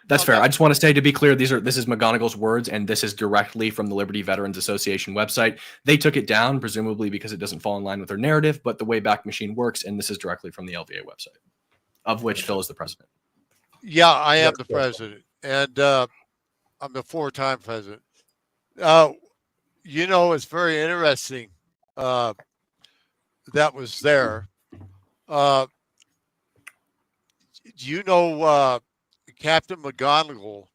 That's fair. I just want to say, to be clear, this is McGonigal's words, and this is directly from the Liberty Veterans Association website. They took it down, presumably because it doesn't fall in line with their narrative, but the Wayback Machine works, and this is directly from the LVA website, of which Phil is the president. Yeah, I am the president, and I'm the 4-time president. It's very interesting that was there. Captain McGonigal,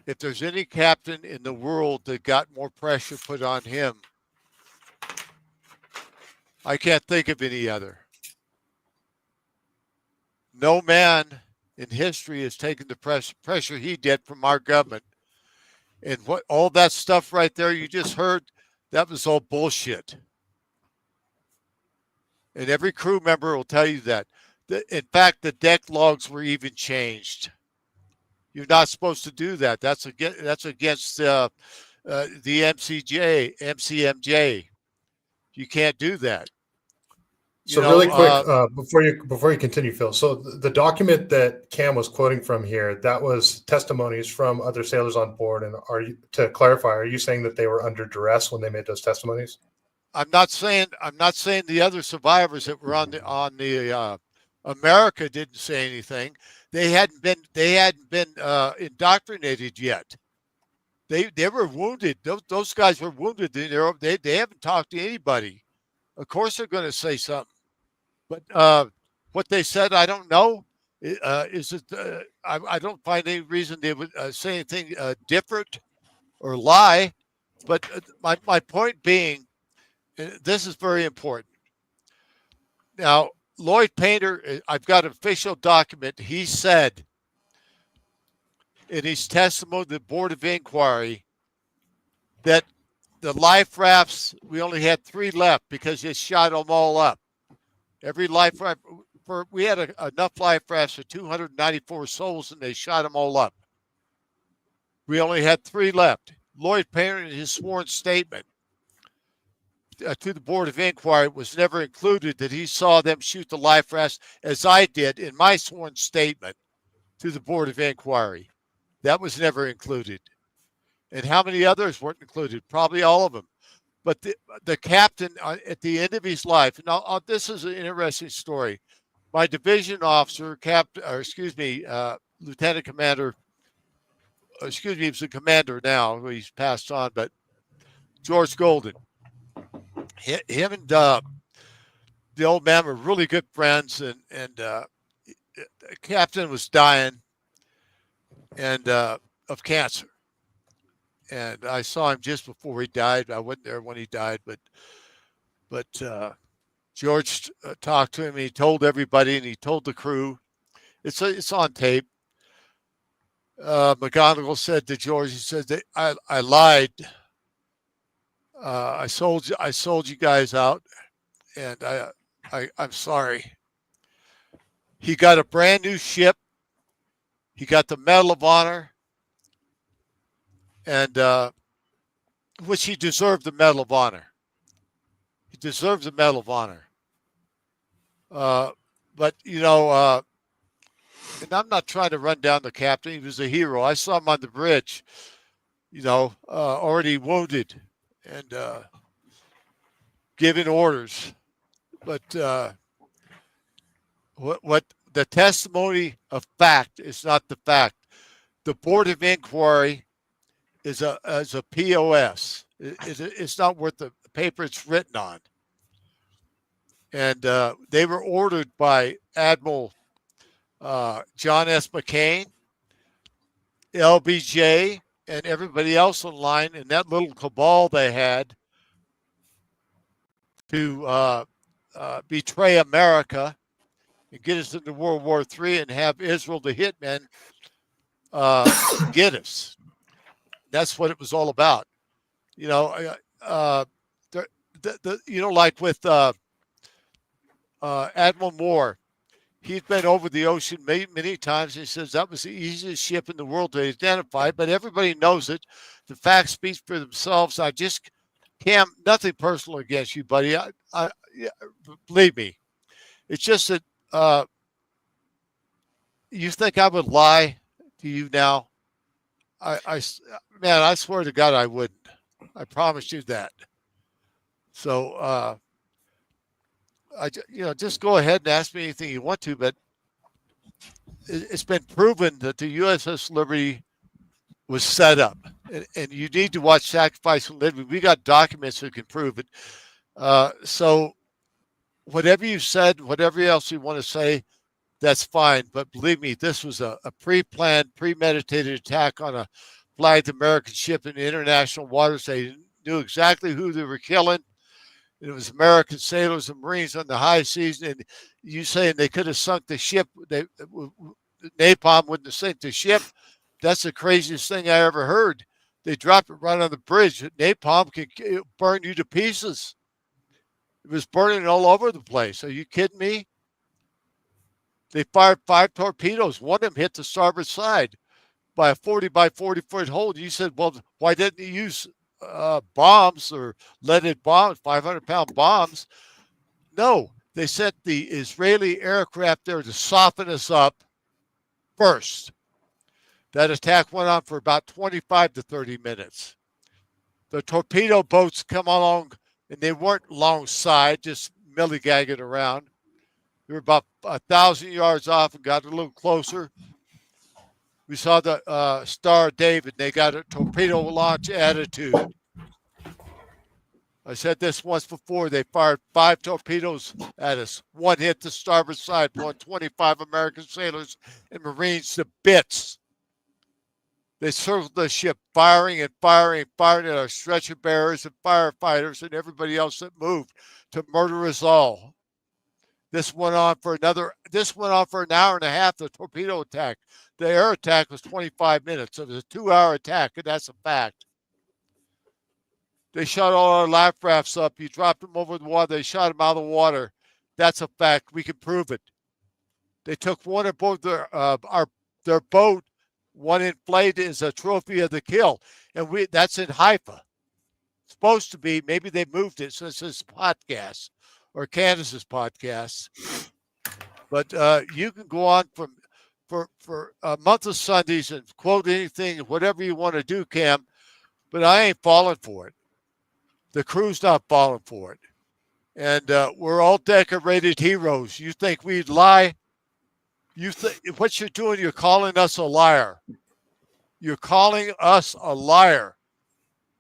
if there's any captain in the world that got more pressure put on him, I can't think of any other. No man in history has taken the pressure he did from our government. And what all that stuff right there you just heard, that was all bullshit. And every crew member will tell you that. In fact, the deck logs were even changed. You're not supposed to do that. That's against the MCMJ. You can't do that. So really quick, before you continue, Phil. So the document that Cam was quoting from here, that was testimonies from other sailors on board. And to clarify, are you saying that they were under duress when they made those testimonies? I'm not saying the other survivors that were on the America didn't say anything. They hadn't been indoctrinated yet. They were wounded. Those guys were wounded. They haven't talked to anybody. Of course they're going to say something. But what they said, I don't know. I don't find any reason they would say anything different or lie. But my point being, this is very important. Now, Lloyd Painter, I've got an official document. He said in his testimony to the Board of Inquiry that the life rafts, we only had 3 left because they shot them all up. Every life raft, we had enough life rafts for 294 souls, and they shot them all up. We only had 3 left. Lloyd Painter, in his sworn statement to the Board of Inquiry, was never included that he saw them shoot the life rafts, as I did in my sworn statement to the Board of Inquiry. That was never included. And how many others weren't included? Probably all of them. But the captain, at the end of his life, now this is an interesting story. My division officer, Lieutenant Commander, he was a commander now, he's passed on, but George Golden, him and the old man were really good friends, and the captain was dying and of cancer. And I saw him just before he died. I wasn't there when he died, but George talked to him. He told everybody, and he told the crew. It's on tape. McGonigal said to George, he said that I lied. I sold you guys out, and I'm sorry. He got a brand new ship. He got the Medal of Honor. And which he deserved the Medal of Honor. He deserves the Medal of Honor. But, and I'm not trying to run down the captain. He was a hero. I saw him on the bridge, already wounded and giving orders. But what the testimony of fact is not the fact. The Board of Inquiry is a POS. It's not worth the paper it's written on. And they were ordered by Admiral John S. McCain, LBJ, and everybody else in line in that little cabal they had to betray America and get us into World War III and have Israel, the hitman, get us. That's what it was all about. Like with Admiral Moore, he's been over the ocean many times. He says that was the easiest ship in the world to identify, but everybody knows it. The facts speak for themselves. Cam, nothing personal against you, buddy. I believe me. It's just that you think I would lie to you now. I swear to God, I wouldn't. I promise you that. So, just go ahead and ask me anything you want to, but it's been proven that the USS Liberty was set up, and you need to watch Sacrifice and Liberty. We got documents that can prove it. So, whatever you said, whatever else you want to say, that's fine. But believe me, this was a pre-planned, premeditated attack on a flagged American ship in international waters. They knew exactly who they were killing. It was American sailors and Marines on the high seas. And you saying they could have sunk the ship, napalm wouldn't have sunk the ship. That's the craziest thing I ever heard. They dropped it right on the bridge. Napalm can burn you to pieces. It was burning all over the place. Are you kidding me? They fired 5 torpedoes. One of them hit the starboard side by a 40 by 40 foot hole. You said, well, why didn't you use bombs or leaded bombs, 500-pound bombs? No, they sent the Israeli aircraft there to soften us up first. That attack went on for about 25 to 30 minutes. The torpedo boats come along, and they weren't alongside, just milligagging around. They were about 1,000 yards off and got a little closer. We saw the Star of David. They got a torpedo launch attitude. I said this once before. They fired 5 torpedoes at us. One hit the starboard side, 125 American sailors and Marines to bits. They circled the ship, firing and firing and firing at our stretcher bearers and firefighters and everybody else that moved to murder us all. This went on for an hour and a half, the torpedo attack. The air attack was 25 minutes. It was a 2-hour attack, and that's a fact. They shot all our life rafts up. You dropped them over the water. They shot them out of the water. That's a fact. We can prove it. They took one aboard their boat. One inflated as a trophy of the kill. And that's in Haifa. Supposed to be. Maybe they moved it since this podcast or Candace's podcast. But you can go on for a month of Sundays and quote anything, whatever you want to do, Cam. But I ain't falling for it. The crew's not falling for it. And we're all decorated heroes. You think we'd lie? What you're doing, you're calling us a liar. You're calling us a liar.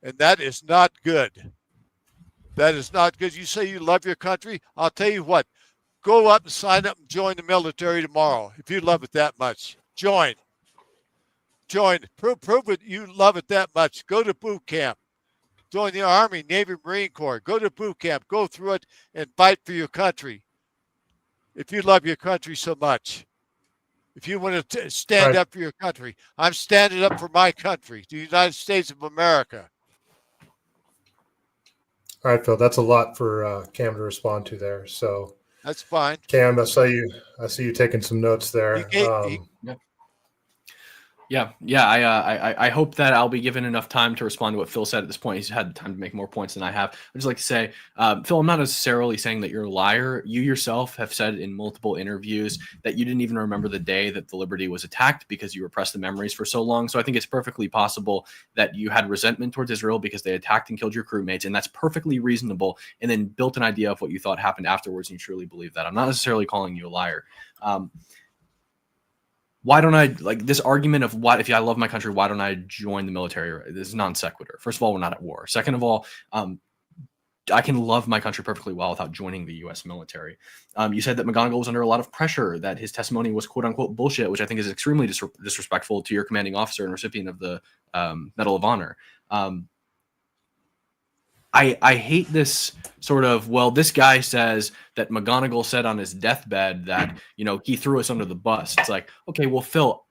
And that is not good. That is not good. You say you love your country. I'll tell you what. Go up and sign up and join the military tomorrow. If you love it that much, join. Prove it you love it that much. Go to boot camp. Join the Army, Navy, Marine Corps. Go to boot camp. Go through it and fight for your country. If you love your country so much. If you want to stand up for your country. I'm standing up for my country, the United States of America. All right, Phil, that's a lot for Cam to respond to there. So that's fine. Cam, I see you taking some notes there. I hope that I'll be given enough time to respond to what Phil said at this point. He's had time to make more points than I have. I'd just like to say, Phil, I'm not necessarily saying that you're a liar. You yourself have said in multiple interviews that you didn't even remember the day that the Liberty was attacked because you repressed the memories for so long. So I think it's perfectly possible that you had resentment towards Israel because they attacked and killed your crewmates, and that's perfectly reasonable, and then built an idea of what you thought happened afterwards, and you truly believe that. I'm not necessarily calling you a liar. Why don't I, like this argument of why, if I love my country, why don't I join the military? This is non sequitur. First of all, we're not at war. Second of all, I can love my country perfectly well without joining the U.S. military. You said that McGonigal was under a lot of pressure, that his testimony was quote unquote bullshit, which I think is extremely disrespectful to your commanding officer and recipient of the Medal of Honor. I hate this sort of, well, this guy says that McGonigal said on his deathbed that, he threw us under the bus. It's like, okay, well, Phil,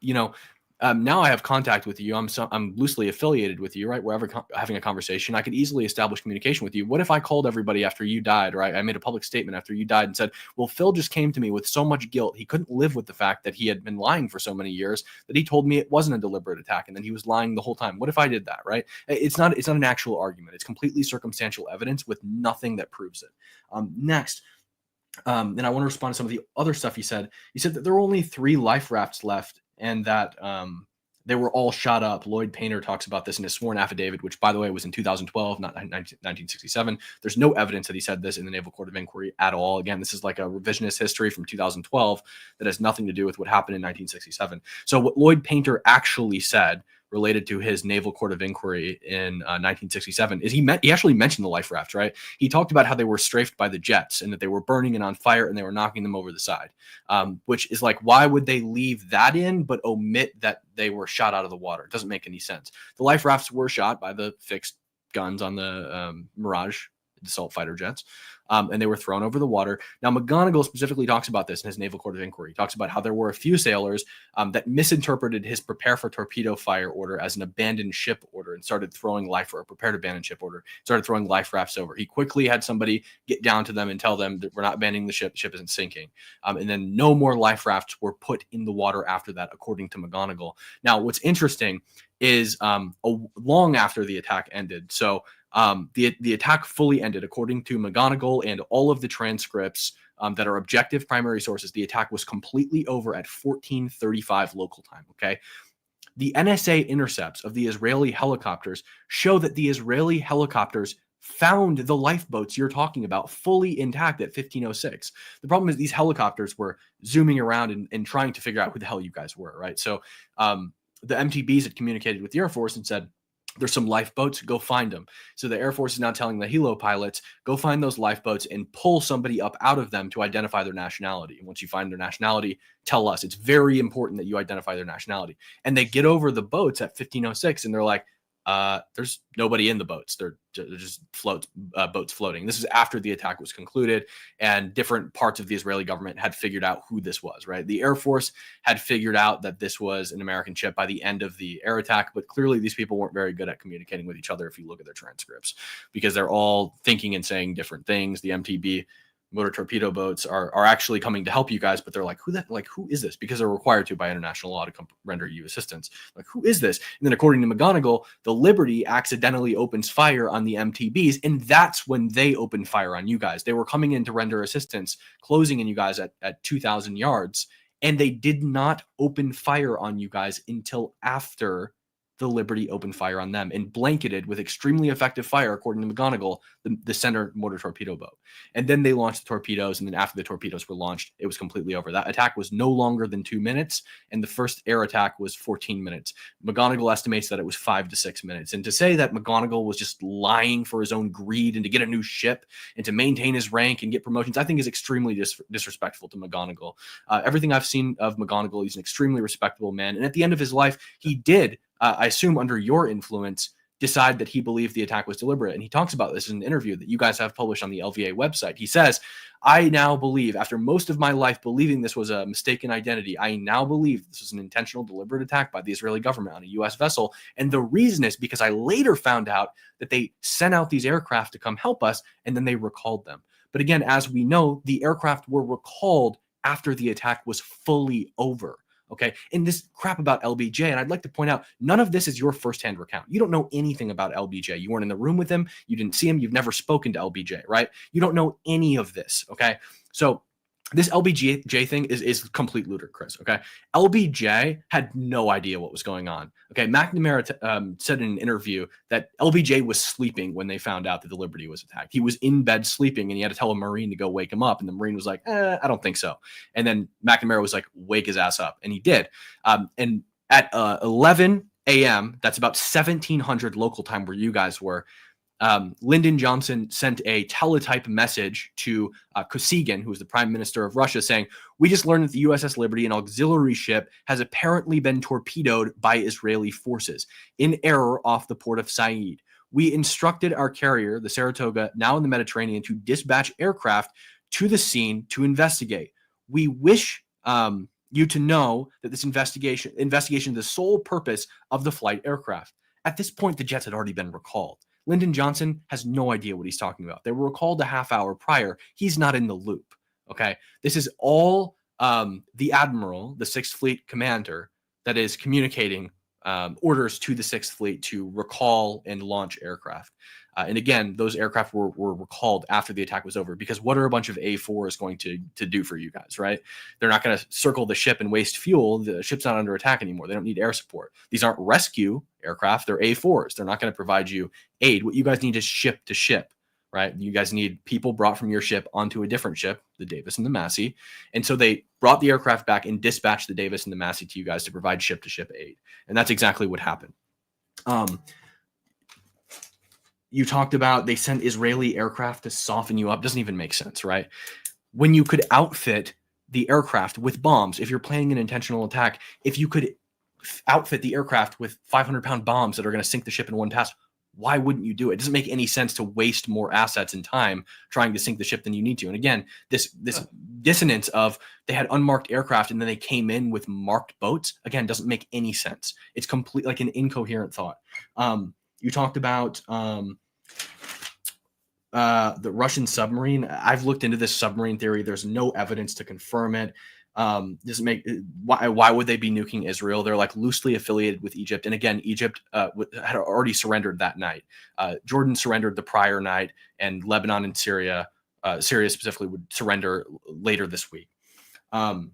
now I have contact with you. I'm loosely affiliated with you, right? We're having a conversation. I could easily establish communication with you. What if I called everybody after you died, right? I made a public statement after you died and said, well, Phil just came to me with so much guilt. He couldn't live with the fact that he had been lying for so many years that he told me it wasn't a deliberate attack and then he was lying the whole time. What if I did that, right? It's not an actual argument. It's completely circumstantial evidence with nothing that proves it. Next. And I want to respond to some of the other stuff you said. You said that there were only 3 life rafts left and that they were all shot up. Lloyd Painter talks about this in his sworn affidavit, which, by the way, was in 2012, not 1967. There's no evidence that he said this in the Naval Court of Inquiry at all. Again, this is like a revisionist history from 2012 that has nothing to do with what happened in 1967. So what Lloyd Painter actually said related to his Naval Court of Inquiry in 1967 is he actually mentioned the life raft, right? He talked about how they were strafed by the jets and that they were burning and on fire and they were knocking them over the side, which is like, why would they leave that in but omit that they were shot out of the water? It doesn't make any sense. The life rafts were shot by the fixed guns on the Mirage assault fighter jets. And they were thrown over the water. Now, McGonigal specifically talks about this in his Naval Court of Inquiry. He talks about how there were a few sailors that misinterpreted his prepare for torpedo fire order as an abandoned ship order and started throwing prepared abandoned ship order, started throwing life rafts over. He quickly had somebody get down to them and tell them that we're not abandoning the ship isn't sinking. And then no more life rafts were put in the water after that, according to McGonigal. Now, what's interesting is long after the attack ended. So the attack fully ended, according to McGonigal and all of the transcripts that are objective primary sources. The attack was completely over at 14:35 local time. Okay. The NSA intercepts of the Israeli helicopters show that the Israeli helicopters found the lifeboats you're talking about fully intact at 15:06. The problem is these helicopters were zooming around and trying to figure out who the hell you guys were, right? So the MTBs had communicated with the Air Force and said, there's some lifeboats, go find them. So the Air Force is now telling the helo pilots, go find those lifeboats and pull somebody up out of them to identify their nationality. And once you find their nationality, tell us. It's very important that you identify their nationality. And they get over the boats at 15:06 and they're like, there's nobody in the boats. They're just boats floating. This is after the attack was concluded and different parts of the Israeli government had figured out who this was, right? The Air Force had figured out that this was an American ship by the end of the air attack, but clearly these people weren't very good at communicating with each other if you look at their transcripts, because they're all thinking and saying different things. The MTB motor torpedo boats are actually coming to help you guys, but they're like, who is this? Because they're required to by international law to render you assistance. Like, who is this? And then according to McGonigal, the Liberty accidentally opens fire on the MTBs, and that's when they opened fire on you guys. They were coming in to render assistance, closing in you guys at 2,000 yards, and they did not open fire on you guys until after the Liberty opened fire on them and blanketed with extremely effective fire, according to McGonigal, the center motor torpedo boat. And then they launched the torpedoes. And then after the torpedoes were launched, it was completely over. That attack was no longer than 2 minutes. And the first air attack was 14 minutes. McGonigal estimates that it was 5 to 6 minutes. And to say that McGonigal was just lying for his own greed and to get a new ship and to maintain his rank and get promotions, I think is extremely disrespectful to McGonigal. Everything I've seen of McGonigal, he's an extremely respectable man. And at the end of his life, he did, I assume under your influence, decide that he believed the attack was deliberate. And he talks about this in an interview that you guys have published on the LVA website. He says, I now believe, after most of my life believing this was a mistaken identity, I now believe this was an intentional, deliberate attack by the Israeli government on a U.S. vessel. And the reason is because I later found out that they sent out these aircraft to come help us, and then they recalled them. But again, as we know, the aircraft were recalled after the attack was fully over. Okay. And this crap about LBJ, and I'd like to point out, none of this is your firsthand recount. You don't know anything about LBJ. You weren't in the room with him. You didn't see him. You've never spoken to LBJ, right? You don't know any of this. Okay. So this LBJ thing is complete ludicrous. Okay. LBJ had no idea what was going on. Okay. McNamara said in an interview that LBJ was sleeping when they found out that the Liberty was attacked. He was in bed sleeping and he had to tell a Marine to go wake him up. And the Marine was like, I don't think so. And then McNamara was like, wake his ass up. And he did. And at 11 a.m., that's about 1700 local time where you guys were, Lyndon Johnson sent a teletype message to Kosygin, who was the prime minister of Russia, saying, we just learned that the USS Liberty, an auxiliary ship, has apparently been torpedoed by Israeli forces in error off the port of Said. We instructed our carrier, the Saratoga, now in the Mediterranean, to dispatch aircraft to the scene to investigate. We wish you to know that this investigation is the sole purpose of the flight aircraft. At this point, the jets had already been recalled. Lyndon Johnson has no idea what he's talking about. They were recalled a half hour prior. He's not in the loop. Okay. This is all the admiral, the Sixth Fleet commander, that is communicating orders to the Sixth Fleet to recall and launch aircraft. And again, those aircraft were recalled after the attack was over, because what are a bunch of A4s going to do for you guys, right? They're not going to circle the ship and waste fuel. The ship's not under attack anymore. They don't need air support. These aren't rescue aircraft. They're A4s. They're not going to provide you aid. What you guys need is ship to ship, right? You guys need people brought from your ship onto a different ship, the Davis and the Massey. And so they brought the aircraft back and dispatched the Davis and the Massey to you guys to provide ship to ship aid. And that's exactly what happened. You talked about they sent Israeli aircraft to soften you up. Doesn't even make sense, right? When you could outfit the aircraft with bombs, if you're planning an intentional attack, if you could outfit the aircraft with 500-pound bombs that are going to sink the ship in one pass, Why wouldn't you do it? It doesn't make any sense to waste more assets and time trying to sink the ship than you need to. And again, this dissonance of they had unmarked aircraft and then they came in with marked boats, again, doesn't make any sense. It's complete, like an incoherent thought. You talked about the Russian submarine. I've looked into this submarine theory. There's no evidence to confirm it. Doesn't make why would they be nuking Israel? They're like loosely affiliated with Egypt, and again, Egypt had already surrendered that night. Jordan surrendered the prior night, and Lebanon and Syria specifically would surrender later this week. The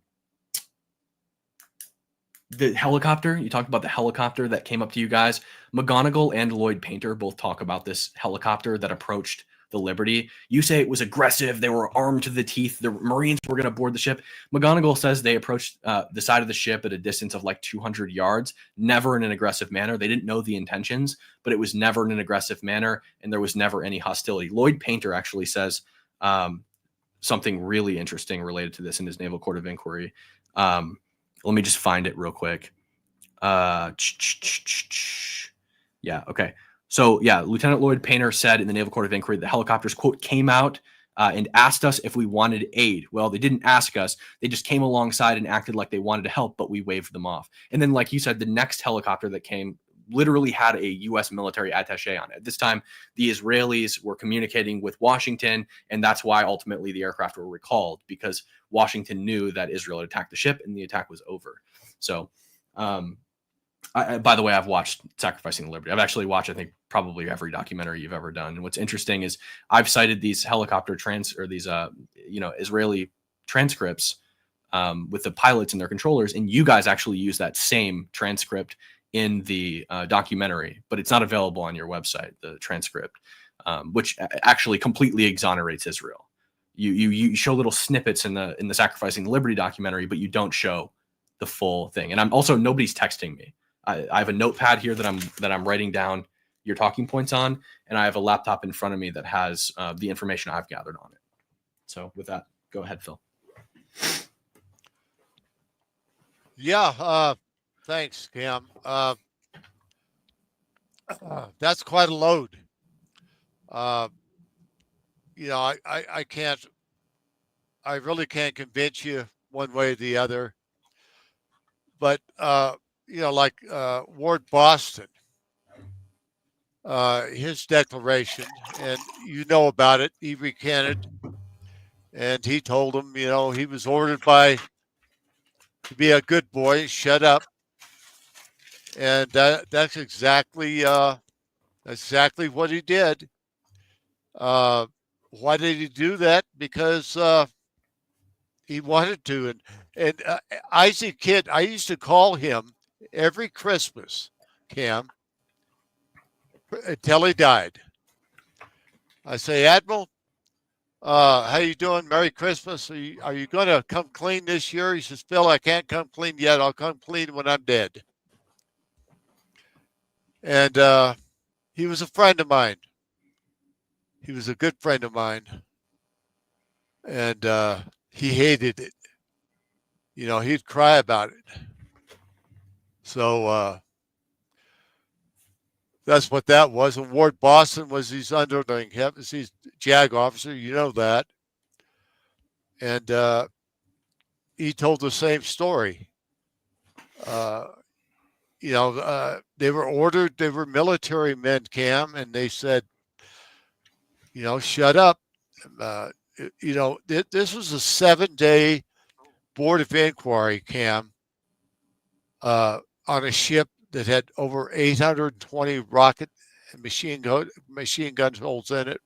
helicopter, you talked about the helicopter that came up to you guys. McGonigal and Lloyd Painter both talk about this helicopter that approached the Liberty. You say it was aggressive. They were armed to the teeth. The Marines were going to board the ship. McGonigal says they approached the side of the ship at a distance of like 200 yards, never in an aggressive manner. They didn't know the intentions, but it was never in an aggressive manner, and there was never any hostility. Lloyd Painter actually says something really interesting related to this in his Naval Court of Inquiry. Let me just find it real quick. Yeah, okay. So, yeah, Lieutenant Lloyd Painter said in the Naval Court of Inquiry the helicopters, quote, came out and asked us if we wanted aid. Well, they didn't ask us. They just came alongside and acted like they wanted to help, but we waved them off. And then, like you said, the next helicopter that came literally had a U.S. military attaché on it. This time, the Israelis were communicating with Washington, and that's why ultimately the aircraft were recalled, because Washington knew that Israel had attacked the ship and the attack was over. So, by the way, I've watched Sacrificing the Liberty. I've actually watched, I think, probably every documentary you've ever done. And what's interesting is I've cited these helicopter Israeli transcripts with the pilots and their controllers, and you guys actually use that same transcript in the documentary, but it's not available on your website, the transcript, which actually completely exonerates Israel. You show little snippets in the Sacrificing the Liberty documentary, but you don't show the full thing. And I'm also, nobody's texting me. I have a notepad here that I'm writing down your talking points on, and I have a laptop in front of me that has the information I've gathered on it. So with that, go ahead, Phil. Yeah, thanks, Cam. That's quite a load. I really can't convince you one way or the other. But like Ward Boston, his declaration, and you know about it, he recanted, and he told him, he was ordered to be a good boy, shut up, and that's exactly what he did. Why did he do that? Because he wanted to, and Isaac Kidd, I used to call him every Christmas, Cam, until he died. I say, Admiral, how you doing? Merry Christmas. Are you going to come clean this year? He says, Phil, I can't come clean yet. I'll come clean when I'm dead. And he was a friend of mine. He was a good friend of mine. And he hated it. He'd cry about it. So that's what that was. And Ward Boston was his underling. He's JAG officer. You know that. And he told the same story. They were ordered. They were military men, Cam, and they said, shut up. This was a 7-day board of inquiry, Cam, on a ship that had over 820 rocket and machine gun holes in it.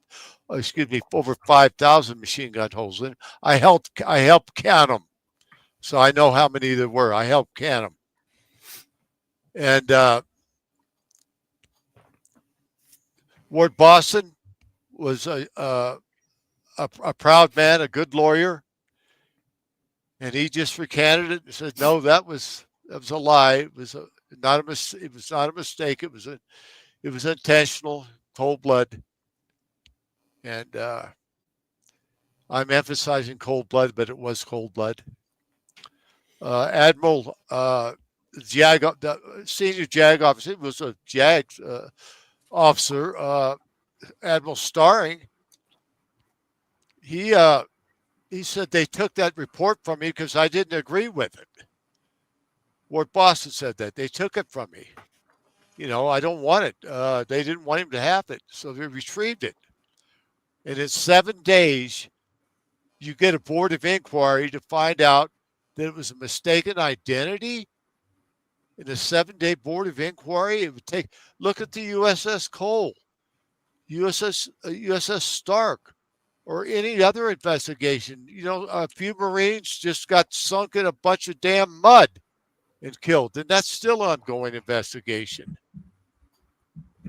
Over 5,000 machine gun holes in it. I helped count them, so I know how many there were. I helped count them, and Ward Boston was a proud man, a good lawyer, and he just recanted it and said, "No, that was a lie. It was not a mistake. It was intentional, cold blood." And I'm emphasizing cold blood, but it was cold blood. Admiral the senior JAG officer, was a JAG officer, Admiral Starring, he said they took that report from me because I didn't agree with it. Ward Boston said that. They took it from me. I don't want it. They didn't want him to have it, so they retrieved it. And in 7 days, you get a board of inquiry to find out that it was a mistaken identity. In a 7-day board of inquiry, it would take. Look at the USS Cole, USS Stark, or any other investigation. A few Marines just got sunk in a bunch of damn mud and killed, and that's still an ongoing investigation.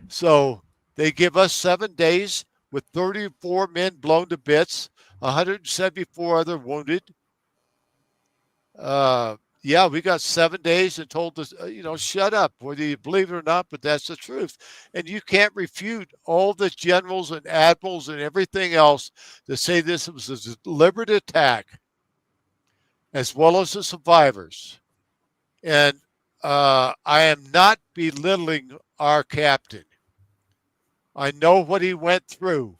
So they give us 7 days with 34 men blown to bits, 174 other wounded. Yeah, we got 7 days and told us, shut up, whether you believe it or not, but that's the truth. And you can't refute all the generals and admirals and everything else to say this was a deliberate attack, as well as the survivors. And I am not belittling our captain. I know what he went through.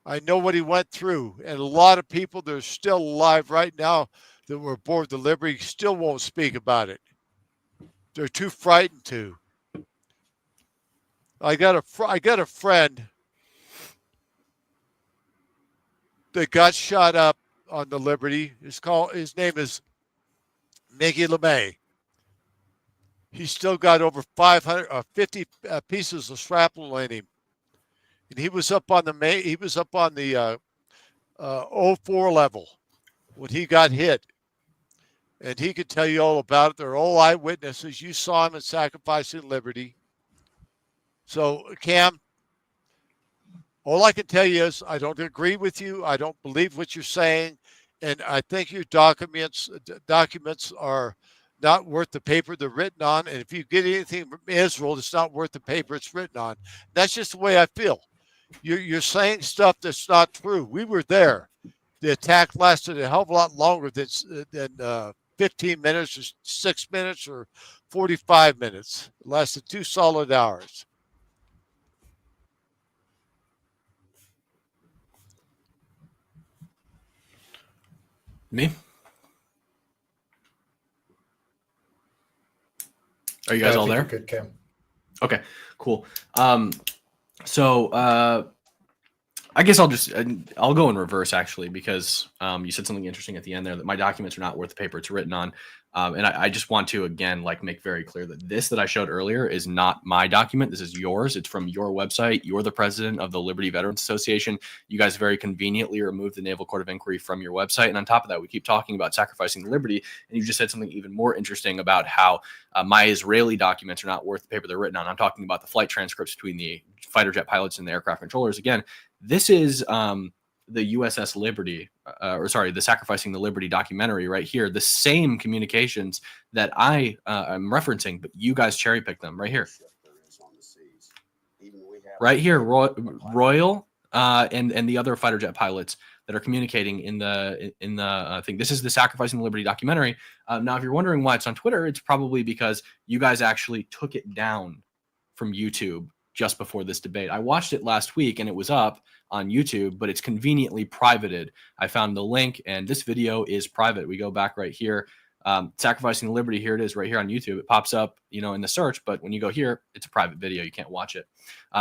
And a lot of people that are still alive right now that were aboard the Liberty still won't speak about it. They're too frightened to. I got a friend that got shot up on the Liberty. His name is Mickey LeMay. He's still got over 50 pieces of shrapnel in him, and he was up on the 04 level when he got hit, and he could tell you all about it. They're all eyewitnesses. You saw him at Sacrificing Liberty. So, Cam, all I can tell you is I don't agree with you. I don't believe what you're saying, and I think your documents are not worth the paper they're written on. And if you get anything from Israel, it's not worth the paper it's written on. That's just the way I feel. You're saying stuff that's not true. We were there. The attack lasted a hell of a lot longer than 15 minutes or 6 minutes or 45 minutes. It lasted 2 solid hours. Me? Are you guys all there? Good, Cam. Okay, cool. So I guess I'll go in reverse actually, because you said something interesting at the end there, that my documents are not worth the paper it's written on. And I just want to, again, make very clear that this that I showed earlier is not my document. This is yours. It's from your website. You're the president of the Liberty Veterans Association. You guys very conveniently removed the Naval Court of Inquiry from your website. And on top of that, we keep talking about Sacrificing Liberty. And you just said something even more interesting about how my Israeli documents are not worth the paper they're written on. I'm talking about the flight transcripts between the fighter jet pilots and the aircraft controllers. Again, this is the USS Liberty, the Sacrificing the Liberty documentary right here. The same communications that I am referencing, but you guys cherry pick them right here. Right here, Royal and the other fighter jet pilots that are communicating in the thing. This is the Sacrificing the Liberty documentary. Now, if you're wondering why it's on Twitter, it's probably because you guys actually took it down from YouTube just before this debate. I watched it last week and it was up on YouTube, but it's conveniently privated. I found the link and this video is private. We go back right here, Sacrificing Liberty. Here it is right here on YouTube. It pops up, in the search, but when you go here, it's a private video. You can't watch it.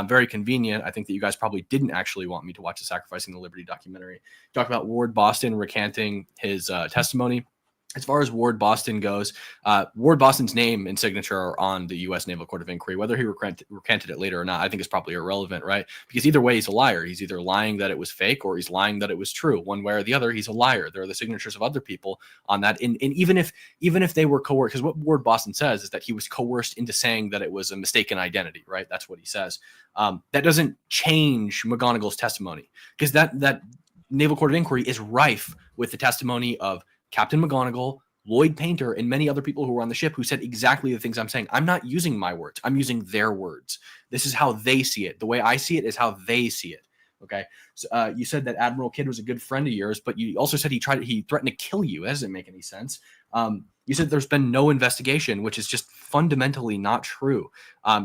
Very convenient. I think that you guys probably didn't actually want me to watch the Sacrificing the Liberty documentary. Talk about Ward Boston recanting his testimony. As far as Ward Boston goes, Ward Boston's name and signature are on the U.S. Naval Court of Inquiry. Whether he recanted it later or not, I think is probably irrelevant, right? Because either way, he's a liar. He's either lying that it was fake or he's lying that it was true. One way or the other, he's a liar. There are the signatures of other people on that. And even if they were coerced, because what Ward Boston says is that he was coerced into saying that it was a mistaken identity, right? That's what he says. That doesn't change McGonigal's testimony, because that Naval Court of Inquiry is rife with the testimony of Captain McGonigal, Lloyd Painter, and many other people who were on the ship who said exactly the things I'm saying. I'm not using my words. I'm using their words. This is how they see it. The way I see it is how they see it. Okay. So, you said that Admiral Kidd was a good friend of yours, but you also said he threatened to kill you. That doesn't make any sense. You said there's been no investigation, which is just fundamentally not true.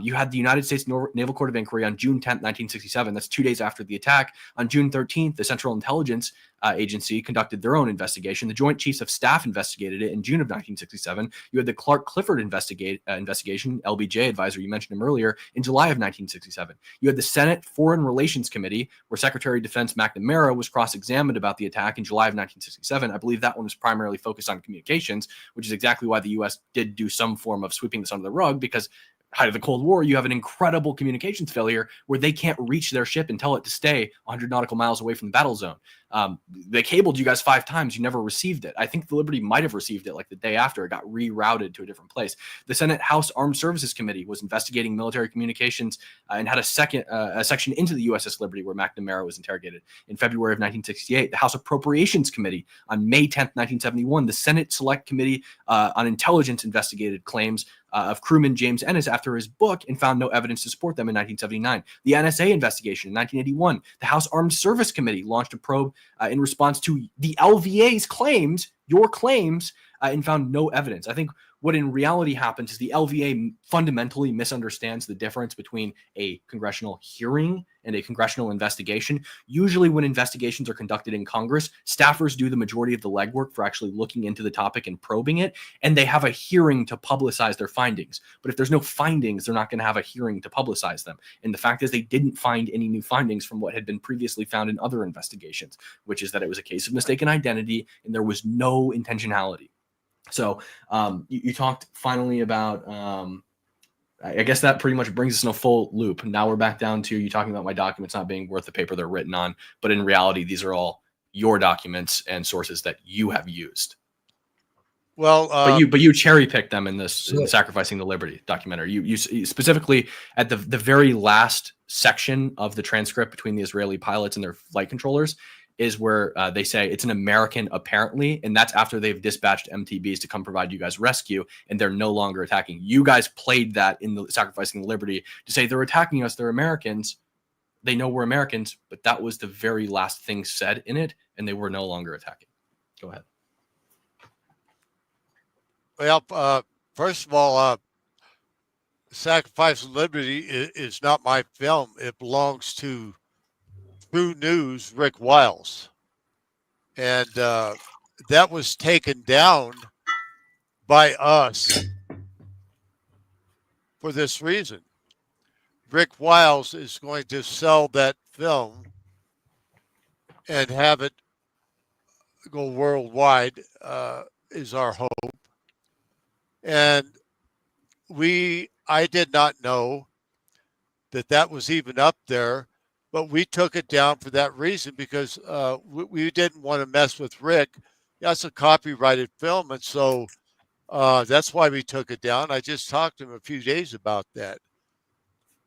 You had the United States Naval Court of Inquiry on June 10th, 1967. That's 2 days after the attack. On June 13th, the Central Intelligence Agency conducted their own investigation. The Joint Chiefs of Staff investigated it in June of 1967. You had the Clark Clifford investigation, LBJ advisor, you mentioned him earlier, in July of 1967. You had the Senate Foreign Relations Committee, where Secretary of Defense McNamara was cross-examined about the attack in July of 1967. I believe that one was primarily focused on communications, which is exactly why the U.S. did do some form of sweeping this under the rug, because height of the Cold War, you have an incredible communications failure where they can't reach their ship and tell it to stay 100 nautical miles away from the battle zone. They cabled you guys 5 times. You never received it. I think the Liberty might have received it like the day after. It got rerouted to a different place. The Senate House Armed Services Committee was investigating military communications and had a section into the USS Liberty where McNamara was interrogated in February of 1968. The House Appropriations Committee on May 10th, 1971. The Senate Select Committee on Intelligence investigated claims of crewman James Ennis after his book and found no evidence to support them in 1979. The NSA investigation in 1981. The House Armed Service Committee launched a probe in response to the LVA's claims, your claims, and found no evidence. I think what in reality happens is the LVA fundamentally misunderstands the difference between a congressional hearing and a congressional investigation. Usually when investigations are conducted in Congress, staffers do the majority of the legwork for actually looking into the topic and probing it, and they have a hearing to publicize their findings. But if there's no findings, they're not going to have a hearing to publicize them. And the fact is they didn't find any new findings from what had been previously found in other investigations, which is that it was a case of mistaken identity and there was no intentionality. So you talked finally about, I guess that pretty much brings us in a full loop. Now we're back down to you talking about my documents not being worth the paper they're written on. But in reality, these are all your documents and sources that you have used. Well, but you cherry picked them in this in Sacrificing the Liberty documentary. You specifically at the very last section of the transcript between the Israeli pilots and their flight controllers is where they say it's an American apparently, and that's after they've dispatched MTBs to come provide you guys rescue, and they're no longer attacking. You guys played that in the Sacrificing the Liberty to say they're attacking us, they're Americans. They know we're Americans, but that was the very last thing said in it, and they were no longer attacking. Go ahead. Well, first of all, Sacrifice of Liberty is not my film. It belongs to True News, Rick Wiles. And that was taken down by us for this reason. Rick Wiles is going to sell that film and have it go worldwide, is our hope. And I did not know that was even up there, but we took it down for that reason because we didn't want to mess with Rick. That's a copyrighted film, and so that's why we took it down. I just talked to him a few days about that.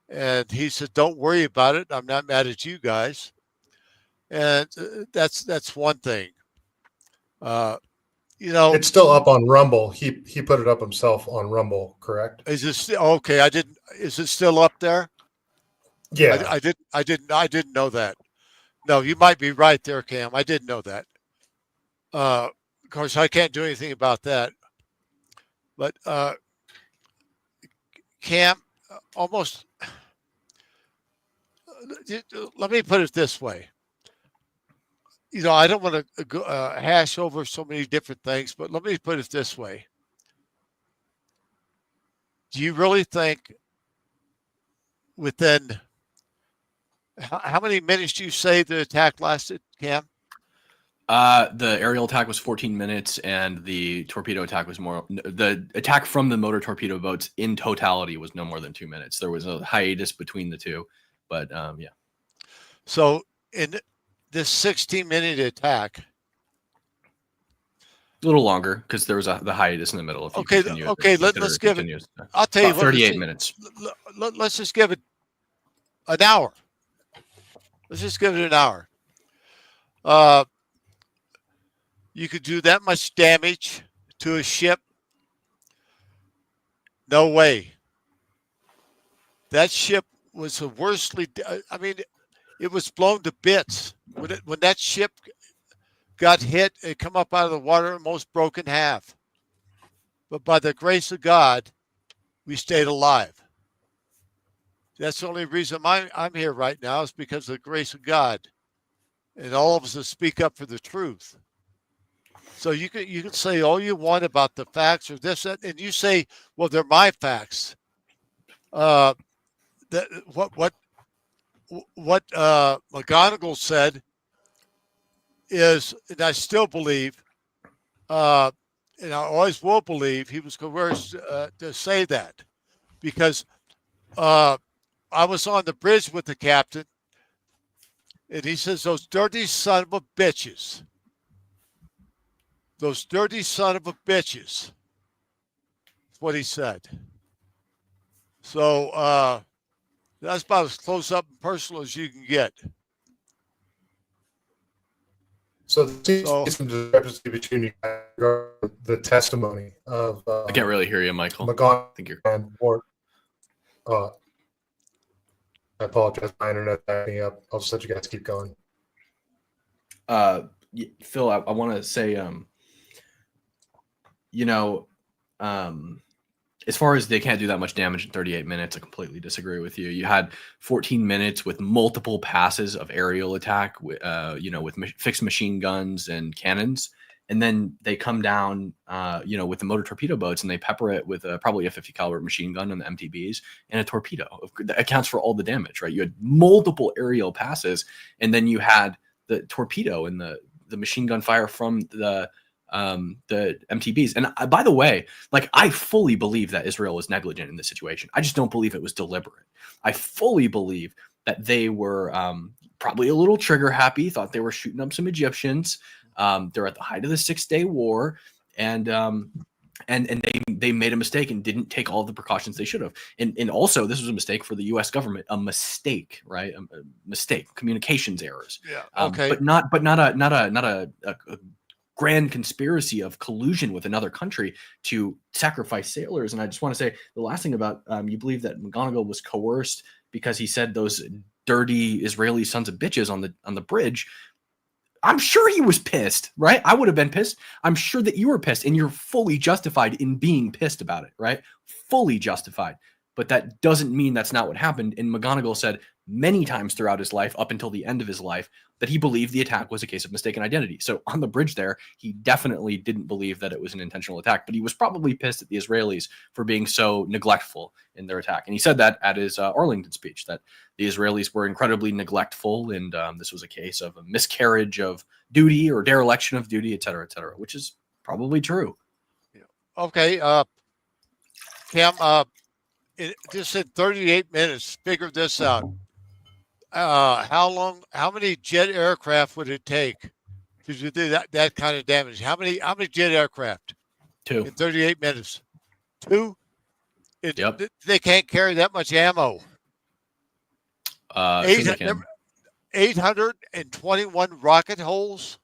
And he said, don't worry about it. I'm not mad at you guys. And that's one thing. It's still up on Rumble. He put it up himself on Rumble, correct? Is it okay? Is it still up there? Yeah. I didn't know that. No, you might be right there, Cam. I didn't know that. Of course, I can't do anything about that. But Cam, almost. Let me put it this way. I don't want to hash over so many different things, but let me put it this way. Do you really think within how many minutes do you say the attack lasted, Cam? The aerial attack was 14 minutes, and the torpedo attack was more. The attack from the motor torpedo boats in totality was no more than 2 minutes. There was a hiatus between the two, but yeah. So in this 16-minute attack, a little longer because there was the hiatus in the middle. Okay. Let's give it. I'll tell you what. 38 minutes. Let's just give it an hour. Let's just give it an hour. You could do that much damage to a ship? No way. That ship was the worstly. I mean, it was blown to bits when that ship got hit. It come up out of the water, almost broke in half. but by the grace of God, we stayed alive. That's the only reason I'm here right now is because of the grace of God, and all of us that speak up for the truth. So you can say all you want about the facts or this, that, and you say, well, they're my facts. What McGonigal said is, and I still believe, and I always will believe, he was coerced to say that, because I was on the bridge with the captain, and he says, those dirty son of a bitches. Those dirty son of a bitches. That's what he said. So that's about as close up and personal as you can get. So there seems to be some discrepancy between you guys, the testimony of I can't really hear you, Michael. McGonigal I think you're. and Ward. I apologize. My internet's acting up. I'll just let you guys keep going. Phil, I want to say, as far as they can't do that much damage in 38 minutes, I completely disagree with you. You had 14 minutes with multiple passes of aerial attack, with fixed machine guns and cannons. And then they come down, with the motor torpedo boats, and they pepper it with probably a 50 caliber machine gun on the MTBs and a torpedo. That accounts for all the damage, right? You had multiple aerial passes, and then you had the torpedo and the machine gun fire from the MTBs. And by the way, I fully believe that Israel was negligent in this situation. I just don't believe it was deliberate. I fully believe that they were probably a little trigger happy, thought they were shooting up some Egyptians. They're at the height of the 6-day war, and they made a mistake and didn't take all the precautions they should have. And also, this was a mistake for the U.S. government, a mistake, right? A mistake, communications errors. Yeah. Okay. But not a grand conspiracy of collusion with another country to sacrifice sailors. And I just want to say the last thing about you believe that McGonigal was coerced because he said those dirty Israeli sons of bitches on the bridge. I'm sure he was pissed, right? I would have been pissed. I'm sure that you were pissed, and you're fully justified in being pissed about it, right? Fully justified. But that doesn't mean that's not what happened. And McGonigal said many times throughout his life, up until the end of his life, that he believed the attack was a case of mistaken identity. So on the bridge there, he definitely didn't believe that it was an intentional attack, but he was probably pissed at the Israelis for being so neglectful in their attack. And he said that at his Arlington speech, that the Israelis were incredibly neglectful, and this was a case of a miscarriage of duty or dereliction of duty, et cetera, which is probably true. Okay. Cam, it just said 38 minutes. Figure this out. How many jet aircraft would it take to do that kind of damage? How many jet aircraft? 2 in 38 minutes. 2? Yep. They can't carry that much ammo. 821 rocket holes,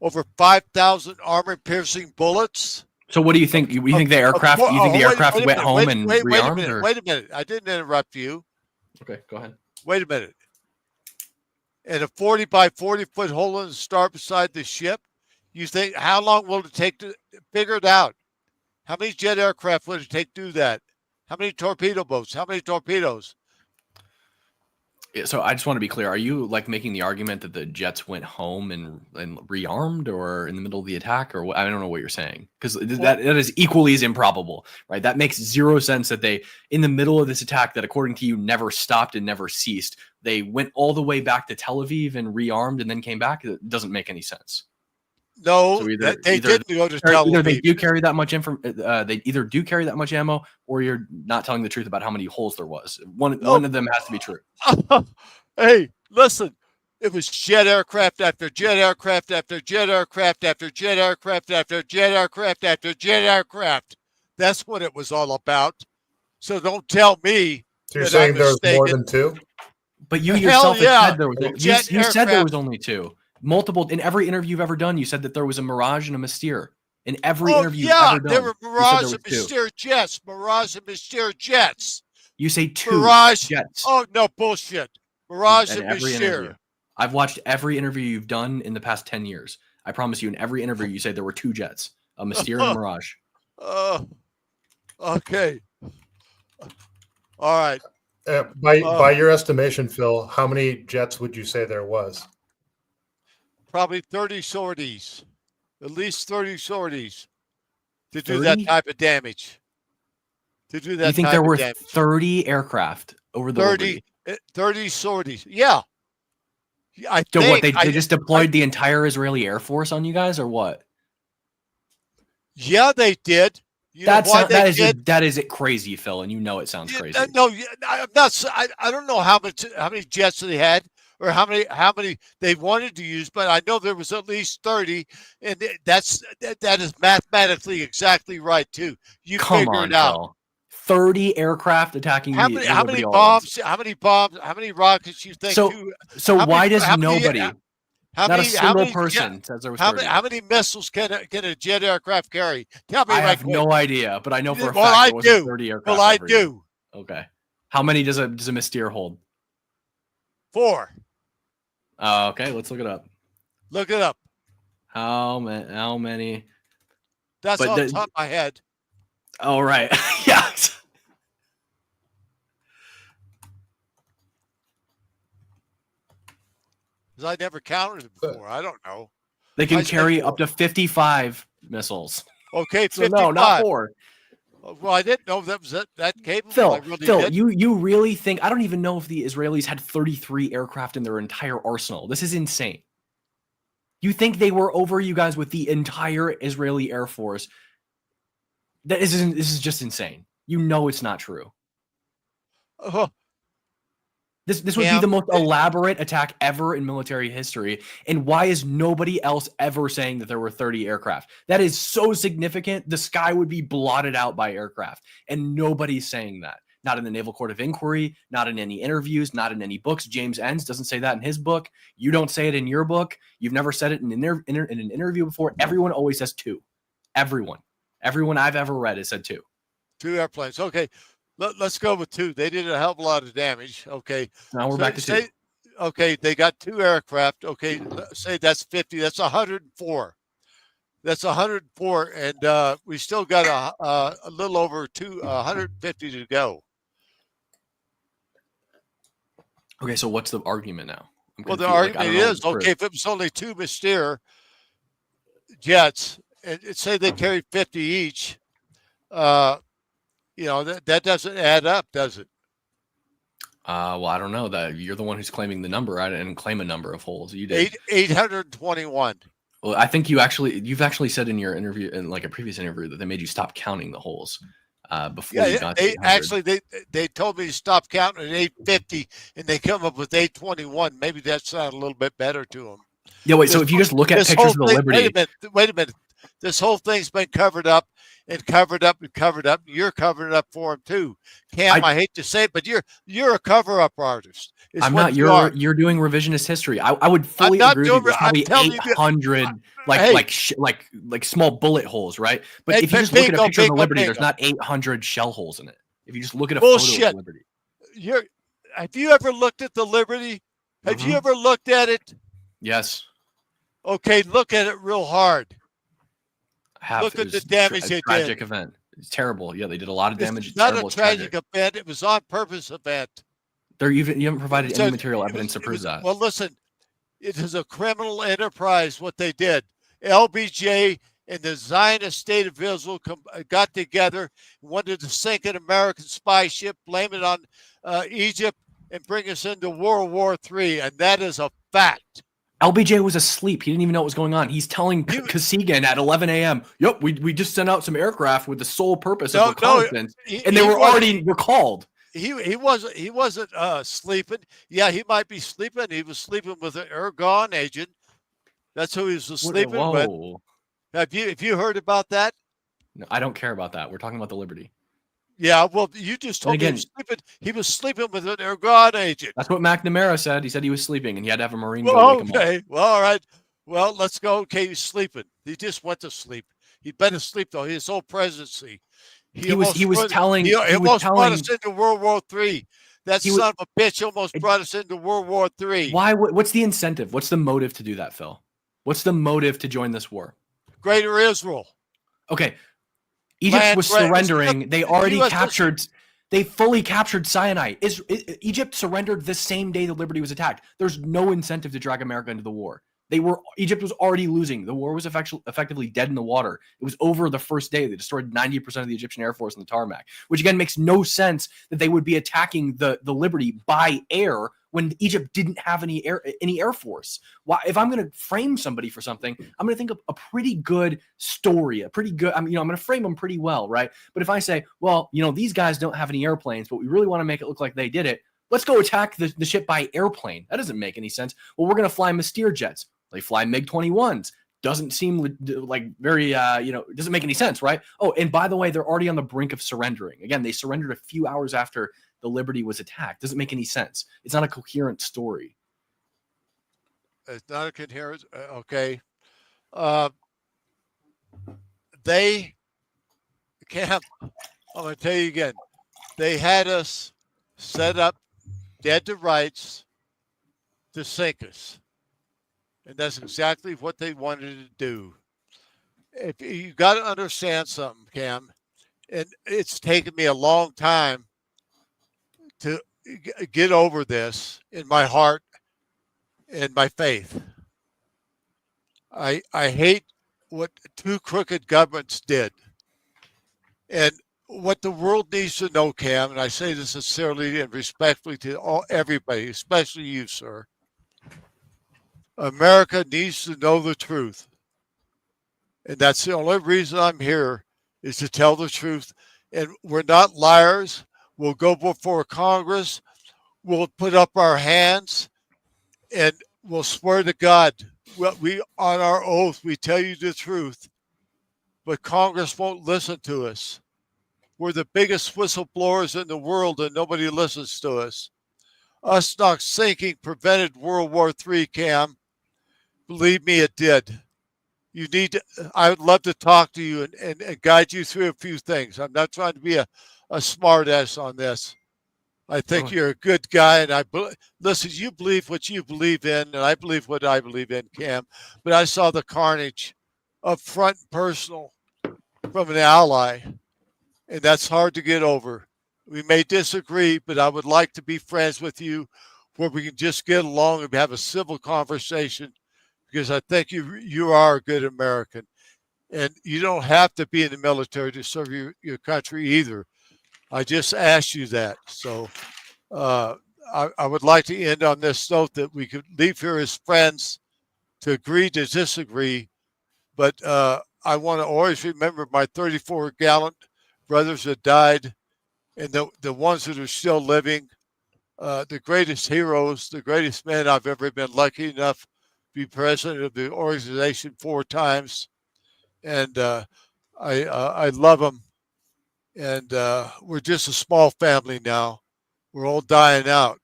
over 5,000 armor-piercing bullets. So what do you think? You think the aircraft? You think the aircraft went home and rearmed? Wait a minute! I didn't interrupt you. Okay, go ahead. Wait a minute. And a 40 by 40 foot hole in the star beside the ship. You think how long will it take to figure it out? How many jet aircraft would it take to do that? How many torpedo boats? How many torpedoes? Yeah, so I just want to be clear. Are you making the argument that the jets went home and rearmed, or in the middle of the attack, or what? I don't know what you're saying, because that is equally as improbable, right? That makes zero sense that they, in the middle of this attack that according to you never stopped and never ceased, they went all the way back to Tel Aviv and rearmed and then came back. It doesn't make any sense. No, so they didn't go to Tel Aviv. Either they do carry that much they either do carry that much ammo, or you're not telling the truth about how many holes there was. One of them has to be true. Hey, listen. It was jet aircraft after jet aircraft after jet aircraft after jet aircraft after jet aircraft after jet aircraft. That's what it was all about. So don't tell me. So you're saying there's more than 2? But you yourself said there was. You said there was only 2. Multiple in every interview you've ever done. You said that there was a Mirage and a Mystere in every interview you've ever done. There were Mirage and Mystere jets. Mirage and Mystere jets. You say 2 Mirage jets. Oh no, bullshit. Mirage and Mystere. I've watched every interview you've done in the past 10 years. I promise you, in every interview you say there were 2 jets, a Mystere and a Mirage. Okay. All right. By your estimation, Phil, how many jets would you say there was? Probably 30 sorties. At least 30 sorties to do 30? that type of damage. To do that You think type there of were damage. 30 aircraft over the 30, Liberty? 30 sorties. Yeah. I So think, what, they just deployed the entire Israeli Air Force on you guys, or what? Yeah, they did. You know why they did? That is crazy, Phil, and you know it sounds crazy. No, I'm not. I don't know how many jets they had or how many they wanted to use, but I know there was at least 30, and that is mathematically exactly right too. You Come figure on, it out. Phil. 30 aircraft attacking How the many Liberty all at once. how many bombs, how many rockets you think? So why does how many- nobody, How not many, a single many, person says there was 30? how many missiles can a jet aircraft carry? Tell me I right have quick. no idea, but I know for a Well, fact I there wasn't do. 30 aircraft. Well, I over here. do. Okay. How many does a Mystere hold? 4. Okay, let's look it up. Look it up. How many? That's But off the top of my head. Oh, right. Yeah. Because I never counted it before. I don't know. They can I said carry 4. up to 55 missiles. Okay, So 55. no, not 4. Well, I didn't know that was that capable. Phil, I really did. you really think, I don't even know if the Israelis had 33 aircraft in their entire arsenal. This is insane. You think they were over you guys with the entire Israeli Air Force? This is just insane. You know it's not true. This would be the most elaborate attack ever in military history. And why is nobody else ever saying that there were 30 aircraft? That is so significant. The sky would be blotted out by aircraft. And nobody's saying that. Not in the Naval Court of Inquiry, not in any interviews, not in any books. James Enns doesn't say that in his book. You don't say it in your book. You've never said it in an interview before. Everyone always says 2. Everyone I've ever read has said 2. 2 airplanes. Okay. Let's go with 2. They did a hell of a lot of damage. Okay. Now we're back to 2. Okay, they got 2 aircraft. Okay, say that's 50. That's 104. That's 104, and we still got a little over 150 to go. Okay, so what's the argument now? Well, the argument is, okay, if it was only 2 Mystere jets, and say they carried 50 each, that doesn't add up, does it? Well, I don't know. That you're the one who's claiming the number. I didn't claim a number of holes. You did. 821. Well, I think you've actually said in your interview, in like a previous interview, that they made you stop counting the holes before you got to 800. They told me to stop counting at 850, and they come up with 821. Maybe that sounded a little bit better to them. Yeah, wait. So if you just look at pictures of the Liberty, wait a minute. This whole thing's been covered up and covered up and covered up. You're covering it up for them too, Cam. I hate to say it, but you're a cover-up artist. I'm not. You're doing revisionist history. I would fully agree with you. There's probably 800 like small bullet holes, right? But if you just look at a picture of the Liberty, there's not 800 shell holes in it. If you just look at a photo of the Liberty, have you ever looked at the Liberty? Have you ever looked at it? Yes. Okay, look at it real hard. Look at the damage they did. Tragic event. It's terrible. Yeah, they did a lot of damage. It's not a tragic event. It was on purpose event. You haven't provided any material evidence to prove that. Well, listen, it is a criminal enterprise what they did. LBJ and the Zionist state of Israel got together, wanted to sink an American spy ship, blame it on Egypt, and bring us into World War III, and that is a fact. LBJ was asleep. He didn't even know what was going on. He's telling Kosygin at 11 a.m., yep, we just sent out some aircraft with the sole purpose of reconnaissance, and they were already recalled. He wasn't sleeping. Yeah, he might be sleeping. He was sleeping with an Ergon agent. That's who he was sleeping with. Have you heard about that? No, I don't care about that. We're talking about the Liberty. Yeah, well, you just told me he was sleeping with an Ergon agent. That's what McNamara said. He said he was sleeping, and he had to have a Marine go wake him up. Okay, well, all right. Well, let's go. Okay, he's sleeping. He just went to sleep. He'd been asleep, though. His whole presidency. He almost brought us into World War III. That son of a bitch almost brought us into World War III. Why? What's the incentive? What's the motive to do that, Phil? What's the motive to join this war? Greater Israel. Okay. Egypt was surrendering. They already US captured. They fully captured Sinai. Egypt surrendered the same day the Liberty was attacked. There's no incentive to drag America into the war. Egypt was already losing. The war was effectively dead in the water. It was over the first day. They destroyed 90% of the Egyptian Air Force in the tarmac, which again makes no sense that they would be attacking the Liberty by air when Egypt didn't have any air force. Why? If I'm going to frame somebody for something, I'm going to think of a pretty good story, I'm going to frame them pretty well, right? But if I say, well, these guys don't have any airplanes, but we really want to make it look like they did it, let's go attack the ship by airplane. That doesn't make any sense. Well, we're going to fly Mystere jets. They fly MiG-21s. Doesn't seem like very, doesn't make any sense, right? Oh, and by the way, they're already on the brink of surrendering. Again, they surrendered a few hours after the Liberty was attacked. Doesn't make any sense. It's not a coherent story. It's not a coherent. Okay. They can't. I'm going to tell you again. They had us set up dead to rights to sink us. And that's exactly what they wanted to do. If you got to understand something, Cam, and it's taken me a long time to get over this in my heart and my faith. I hate what two crooked governments did. And what the world needs to know, Cam, and I say this sincerely and respectfully to everybody, especially you, sir, America needs to know the truth. And that's the only reason I'm here, is to tell the truth. And we're not liars. We'll go before Congress. We'll put up our hands and we'll swear to God. We on our oath, we tell you the truth. But Congress won't listen to us. We're the biggest whistleblowers in the world and nobody listens to us. Us not sinking prevented World War III, Cam. Believe me, it did. I would love to talk to you and guide you through a few things. I'm not trying to be a smart ass on this. I think you're a good guy, and listen, you believe what you believe in, and I believe what I believe in, Cam. But I saw the carnage up front and personal from an ally, and that's hard to get over. We may disagree, but I would like to be friends with you where we can just get along and have a civil conversation, because I think you are a good American. And you don't have to be in the military to serve your country either. I just asked you that. So I would like to end on this note that we could leave here as friends to agree to disagree. But I want to always remember my 34 gallant brothers that died, and the ones that are still living, the greatest heroes, the greatest men I've ever been lucky enough to be president of the organization 4 times. And I love them. And we're just a small family now. We're all dying out.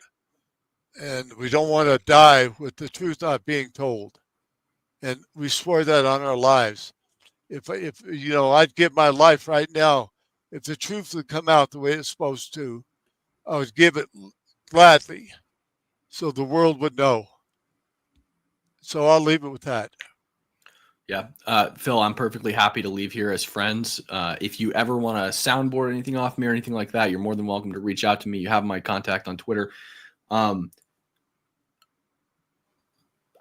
And we don't want to die with the truth not being told. And we swear that on our lives. If I'd give my life right now, if the truth would come out the way it's supposed to, I would give it gladly so the world would know. So I'll leave it with that. Yeah. Phil, I'm perfectly happy to leave here as friends. If you ever want to soundboard anything off me or anything like that, you're more than welcome to reach out to me. You have my contact on Twitter. I'd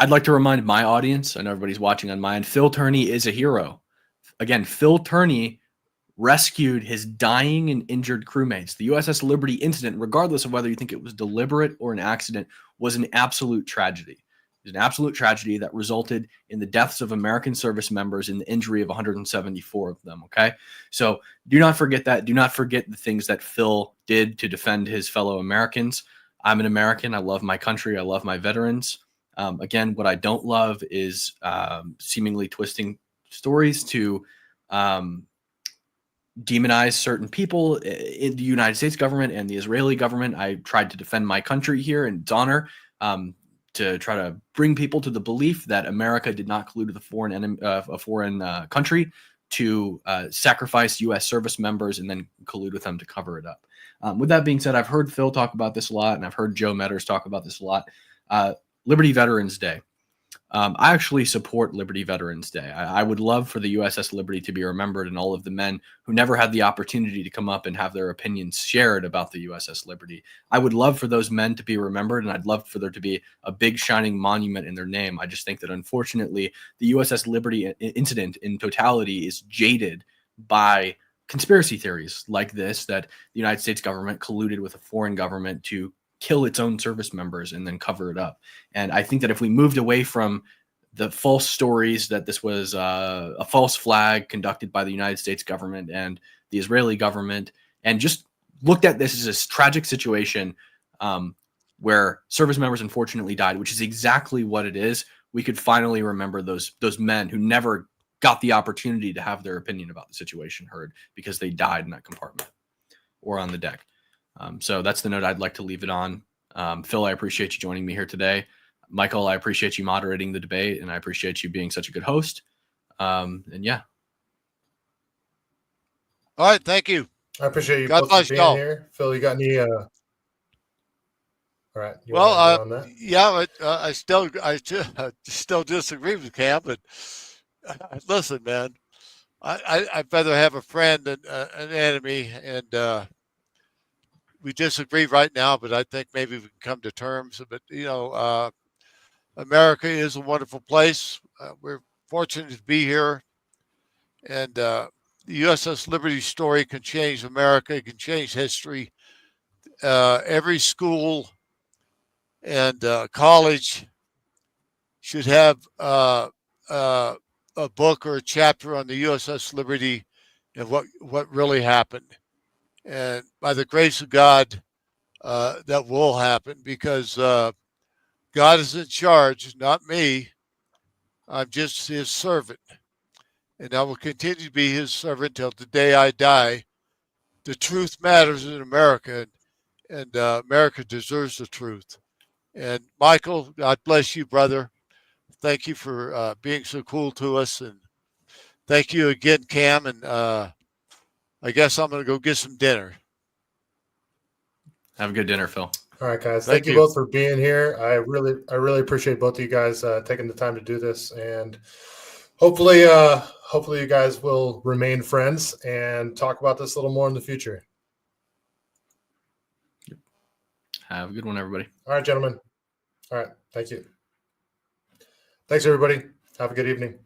like to remind my audience, I know everybody's watching on mine, Phil Tourney is a hero. Again, Phil Tourney rescued his dying and injured crewmates. The USS Liberty incident, regardless of whether you think it was deliberate or an accident, was an absolute tragedy. It was an absolute tragedy that resulted in the deaths of American service members and the injury of 174 of them, okay? So do not forget that. Do not forget the things that Phil did to defend his fellow Americans. I'm an American. I love my country. I love my veterans. Again, what I don't love is seemingly twisting stories to demonize certain people in the United States government and the Israeli government. I tried to defend my country here in its honor, to try to bring people to the belief that America did not collude with a foreign country to sacrifice U.S. service members and then collude with them to cover it up. With that being said, I've heard Phil talk about this a lot, and I've heard Joe Metters talk about this a lot. Liberty Veterans Day. I actually support Liberty Veterans Day. I would love for the USS Liberty to be remembered and all of the men who never had the opportunity to come up and have their opinions shared about the USS Liberty. I would love for those men to be remembered, and I'd love for there to be a big shining monument in their name. I just think that unfortunately, the USS Liberty incident in totality is jaded by conspiracy theories like this, that the United States government colluded with a foreign government to kill its own service members and then cover it up. And I think that if we moved away from the false stories that this was a false flag conducted by the United States government and the Israeli government, and just looked at this as a tragic situation where service members unfortunately died, which is exactly what it is, we could finally remember those men who never got the opportunity to have their opinion about the situation heard because they died in that compartment or on the deck. So that's the note I'd like to leave it on. Phil, I appreciate you joining me here today. Michael, I appreciate you moderating the debate, and I appreciate you being such a good host. And yeah. All right. Thank you. I appreciate you God both bless for being y'all. here. Phil, you got any? All right. You Well, wanna go on that? yeah, but I still disagree with Cam. But listen, man, I'd rather have a friend than an enemy, and we disagree right now. But I think maybe we can come to terms. But America is a wonderful place. We're fortunate to be here, and the USS Liberty story can change America. It can change history. Every school and college should have a book or a chapter on the USS Liberty and what really happened. And by the grace of God, that will happen because God is in charge, not me. I'm just his servant. And I will continue to be his servant till the day I die. The truth matters in America, and America deserves the truth. And Michael, God bless you, brother. Thank you for being so cool to us. And thank you again, Cam. And I guess I'm going to go get some dinner. Have a good dinner, Phil. All right, guys. Thank Thank you you. both for being here. I really appreciate both of you guys taking the time to do this, and hopefully you guys will remain friends and talk about this a little more in the future. Have a good one, everybody. All right, gentlemen. All right. Thank you. Thanks, everybody. Have a good evening.